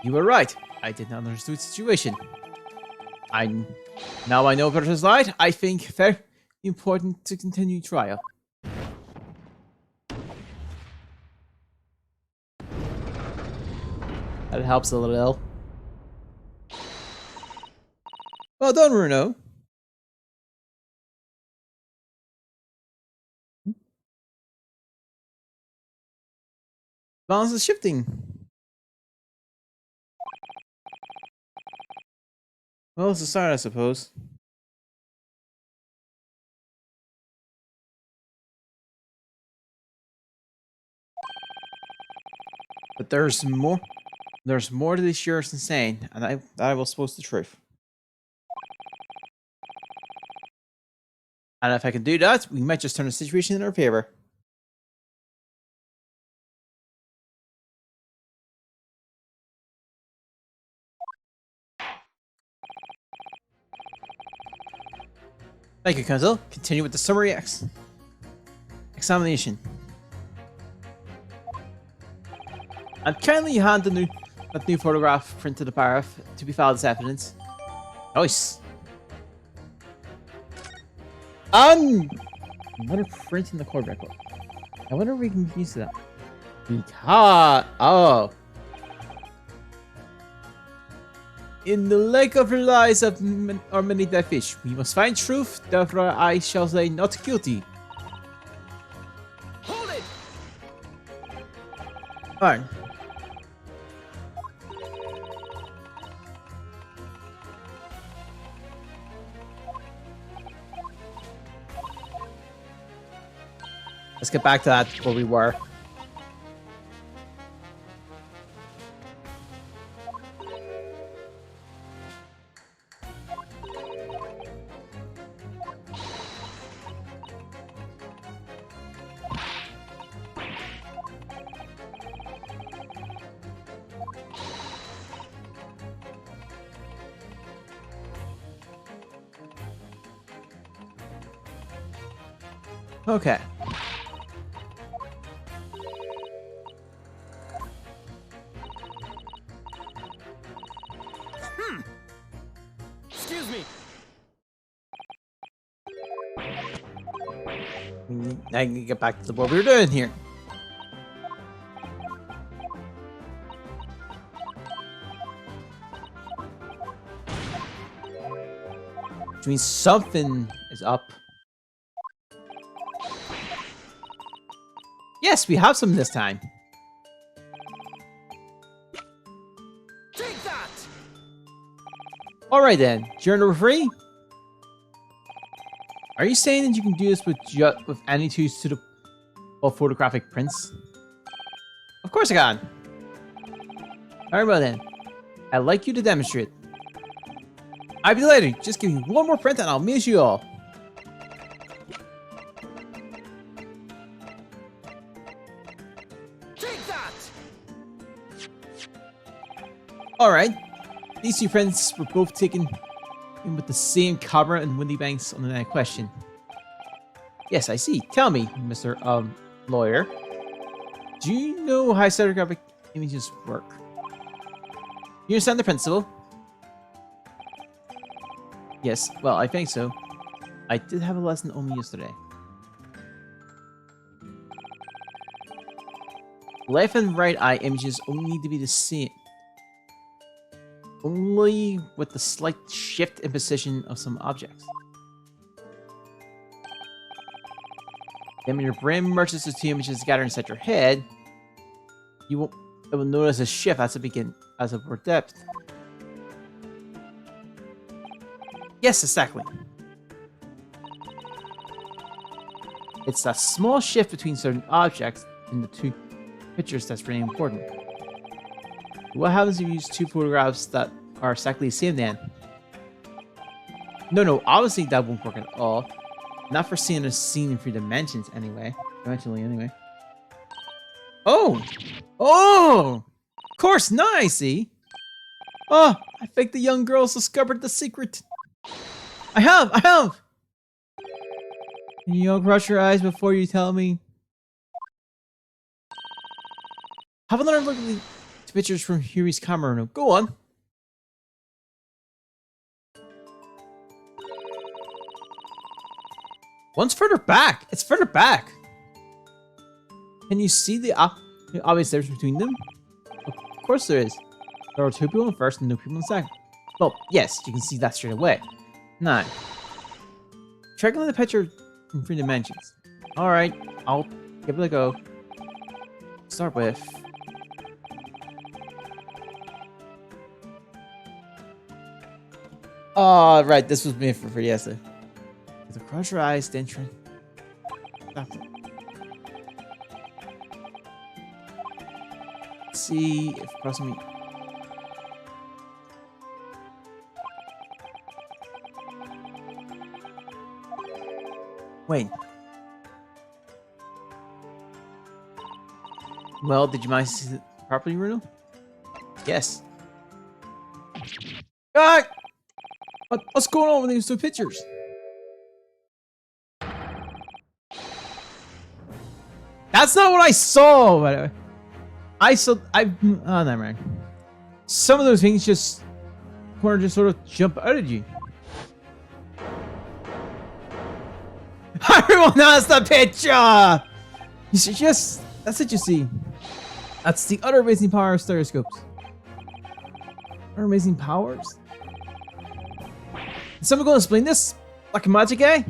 You were right. I did not understand the situation. Now I know Peter's lied. I think very important to continue trial. That helps a little. Well done, Bruno. Balance is shifting. Well, it's a start, I suppose. But there's more. There's more to this year's insane, and I will suppose the truth. And if I can do that, we might just turn the situation in our favor. Thank you, Council. Continue with the summary examination. And kindly hand that new photograph print to the paragraph to be filed as evidence. Nice. Another print in the court record. I wonder if we can use that. Oh. In the lake of lies are many dead fish. We must find truth, therefore I shall say not guilty. Hold it! Alright. Let's get back to that where we were. Okay. Excuse me. I can get back to what we were doing here. Which means something is up. Yes, we have some this time. Take that! Alright then, Journal referee? Are you saying that you can do this with any two suitable photographic prints? Of course I can. Alright, well then. I'd like you to demonstrate. I'd be delighted. Just give me one more print and I'll miss you all. Take that! Alright. These two prints were both taken in with the same camera and Windy Banks on the night question. Yes, I see. Tell me, Mr. Lawyer. Do you know how stereographic images work? You understand the principle? Yes, well, I think so. I did have a lesson only yesterday. Left and right eye images only need to be the same. Only with the slight shift in position of some objects. Then when your brain merges the two images together inside your head, it will notice a shift as it begins as of more depth. Yes, exactly. It's that small shift between certain objects in the two pictures that's really important. What happens if you use two photographs that are exactly the same then? No, obviously that won't work at all. Not for seeing a scene in 3 dimensions anyway. Eventually, anyway. Oh! Of course, nice, see? Oh, I think the young girls discovered the secret. I have! Can you all crush your eyes before you tell me? Have another look at the pictures from Huey's camera. No, go on. One's further back. It's further back. Can you see the obvious difference between them? Of course there is. There are 2 people in first and no people in second. Well, yes, you can see that straight away. Now, check on the picture in 3 dimensions. Alright, I'll give it a go. Start with... Oh, right, this was made for yesterday. With a crush your eyes, then try... Stop it. see if crossing me. Wait. Well, did you manage to see it properly, Bruno? Yes. Ah! What's going on with these two pictures? That's not what I saw, by the way. Oh, never mind. Some of those things just sort of jump out at you. Everyone has the picture! You should just... That's it you see. That's the other amazing power of stereoscopes. Other amazing powers? Is someone going to explain this? Like a magic guy?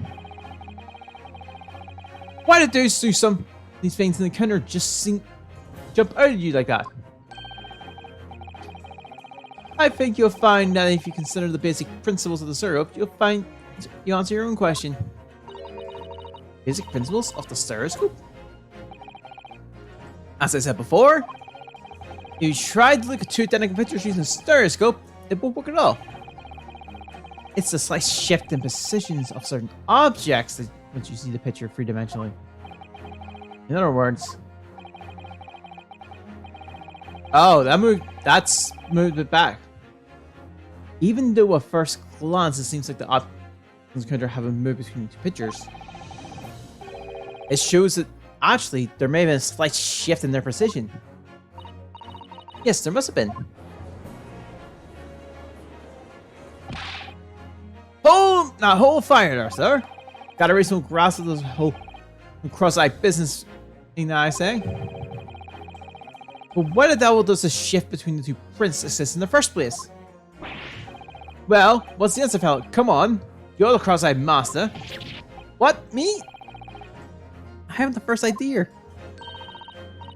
Why did those do some... These things in the counter just jump out at you like that? I think you'll find that if you consider the basic principles of the syrup, you'll find you answer your own question. Basic principles of the stereoscope? As I said before, if you try to look at two identical pictures using a stereoscope, it won't work at all. It's the slight shift in positions of certain objects that once you see the picture three-dimensionally. In other words, oh, that's moved it back. Even though at first glance it seems like the objects counter haven't moved between the two pictures, it shows that actually there may have been a slight shift in their precision. Yes, there must have been. Hold fire there, sir. Gotta raise some grass of this whole cross-eyed business thing that I say. But why the devil does the shift between the two prints exist in the first place? Well, what's the answer, fella? Come on. You're the cross-eyed master. What? Me? I haven't the first idea.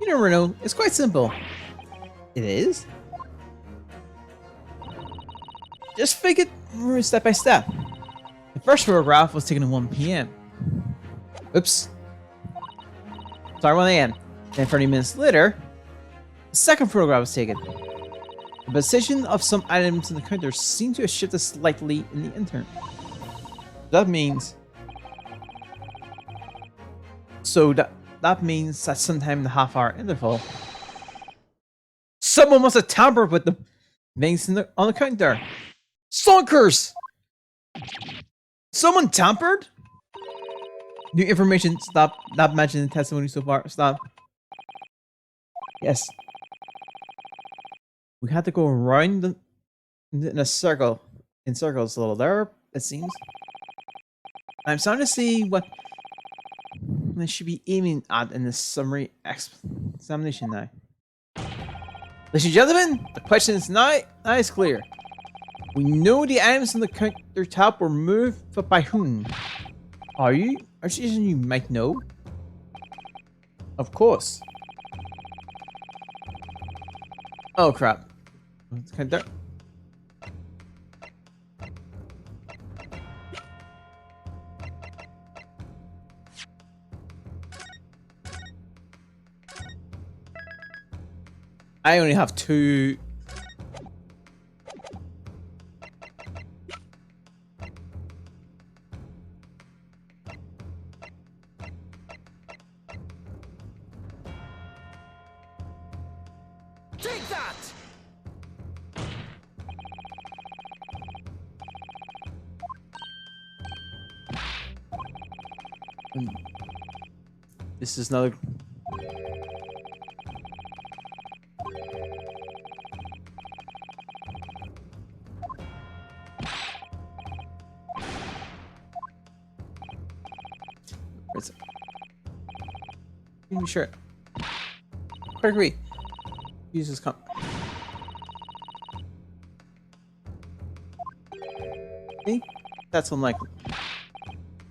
You know, Renault, it's quite simple. It is? Just take it step by step. The first photograph was taken at 1 p.m. Oops. Sorry, 1 a.m. Then 30 minutes later, the second photograph was taken. The position of some items in the counter seemed to have shifted slightly in the interim. That means... that means that sometime in the half-hour interval, someone must have tampered with the things on the counter. Stonkers! Someone tampered? New information. Stop. Not mentioned in testimony so far. Stop. Yes. We had to go around in a circle. In circles a little there, it seems. I'm starting to see what they should be aiming at in this summary examination now. Ladies and gentlemen, the question is now is clear. We know the items on the countertop were moved, but by whom? Are you suggesting you might know? Of course. Oh crap. Counter. I only have 2. Take that! This is another. Where's it? Give me sure. Quickly. Use this comp. Okay. That's unlikely.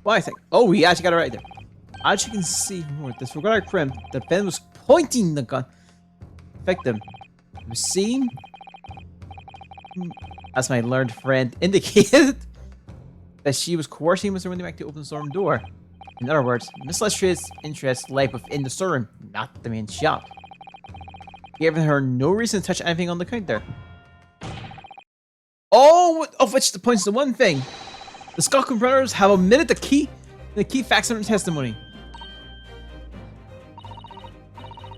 Well, I think. Oh, we actually got it right there. As you can see from what this regarded crimp, the pen was pointing the gun. Victim. It was seen, as my learned friend indicated, that she was coercing Mr. Windymack to open the storeroom door. In other words, Miss Lestrade's interest lay within the storeroom, not the main shop. giving her no reason to touch anything on the counter. All of which points to one thing. The Scotland brothers have omitted the key facts in their testimony.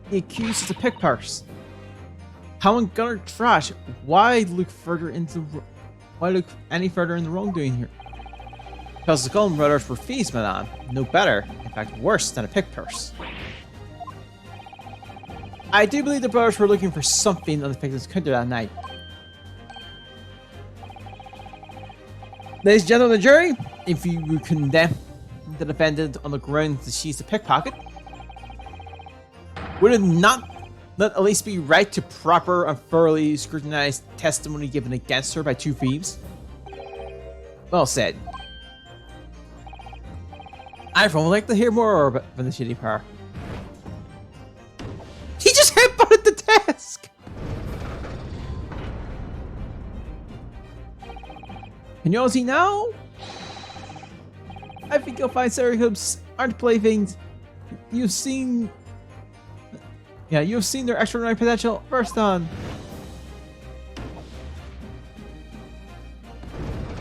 The accused is a pickpurse. Common gunner trash. Why look any further in the wrongdoing here? Because the Scotland brothers were thieves, madame. No better, in fact worse than a pickpurse. I do believe the brothers were looking for something on the victim's counter that night. Ladies and gentlemen of the jury, if you would condemn the defendant on the grounds that she's a pickpocket, would it not at least be right to proper and thoroughly scrutinize testimony given against her by two thieves? Well said. I would like to hear more from the shitty pair. He just headbutted the desk! Can you all see now? I think you'll find stereotypes aren't playthings. You've seen their extraordinary potential first on.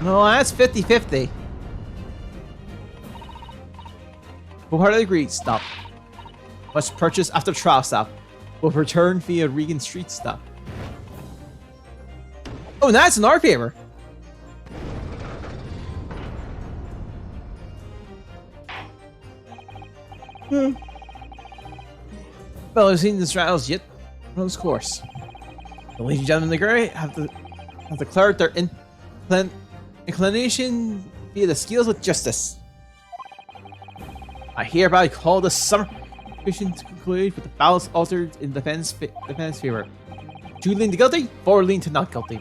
No, that's 50-50. Wholeheartedly agreed. Stop. Must purchase after trial stop. Will return via Regan Street stop. Oh, that's in our favor. Well, I've seen the trials yet. Runs course. The ladies and gentlemen of the Grey have declared their inclination via the scales of justice. I hereby call the summer session to conclude with the balance altered in defense favor. 2 lean to guilty, 4 lean to not guilty.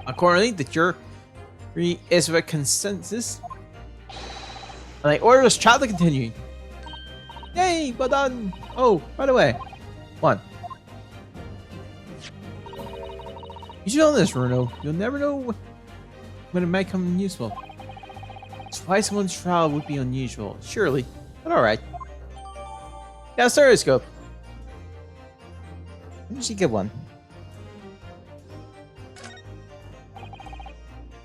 Accordingly, the jury is with consensus, and I order this trial to continue. Yay, well done! Oh, by the way, 1. You should know this, Bruno. You'll never know when it might come useful. Twice one's trial would be unusual, surely, but alright. Yeah, stereoscope. Let me see, get one.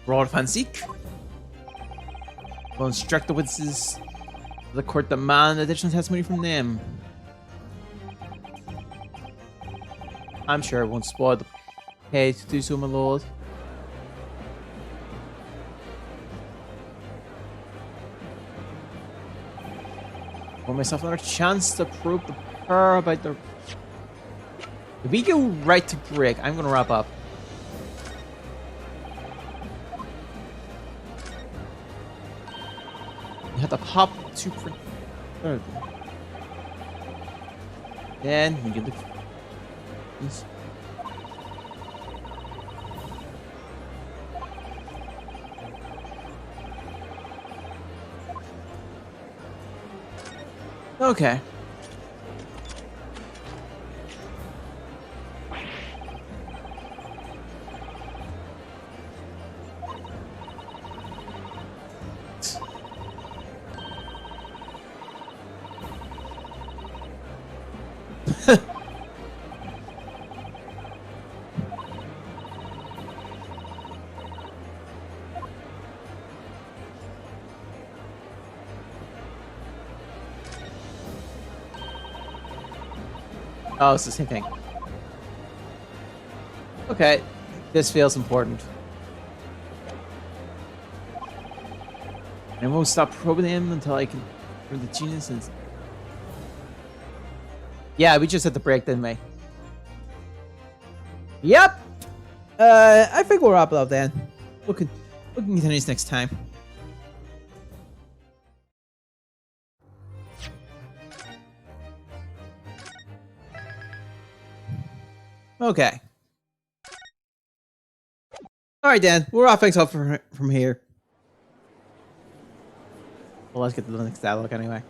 Roll fancy. Will instruct the witnesses of the court demand additional testimony from them. I'm sure it won't spoil the pay to do so, my lord. Want myself another chance to probe the pair about their... If we go right to break, I'm gonna wrap up. You have to pop 2 print. Then we get the... These. Okay. Oh, it's the same thing. Okay, this feels important. I won't stop probing him until I can prove the genius and... Yeah, we just had to break, didn't we? Yep! I think we'll wrap it up then. We can continue this next time. Okay. Alright, Dan. We'll wrap things up from here. Well, let's get to the next dialogue anyway.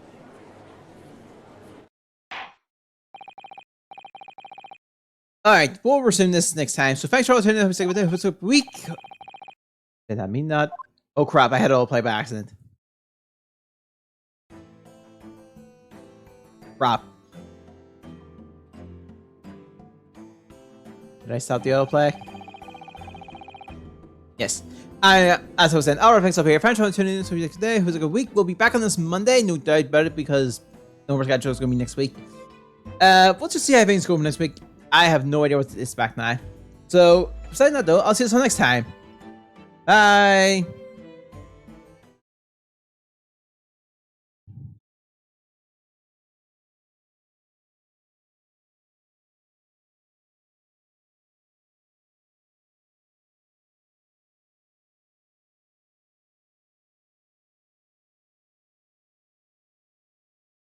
Alright, we'll resume this next time. So thanks for all tuning in to episode week. Did that mean that? Oh crap, I had it all play by accident. Crap. Did I stop the autoplay? Yes. And as I was saying, our thanks up here. Thanks for tuning in to today. It was a good week. We'll be back on this Monday. No doubt about it because no more schedule is going to be next week. We'll just see how things go next week. I have no idea what it's back now. So, besides that though, I'll see you all next time. Bye.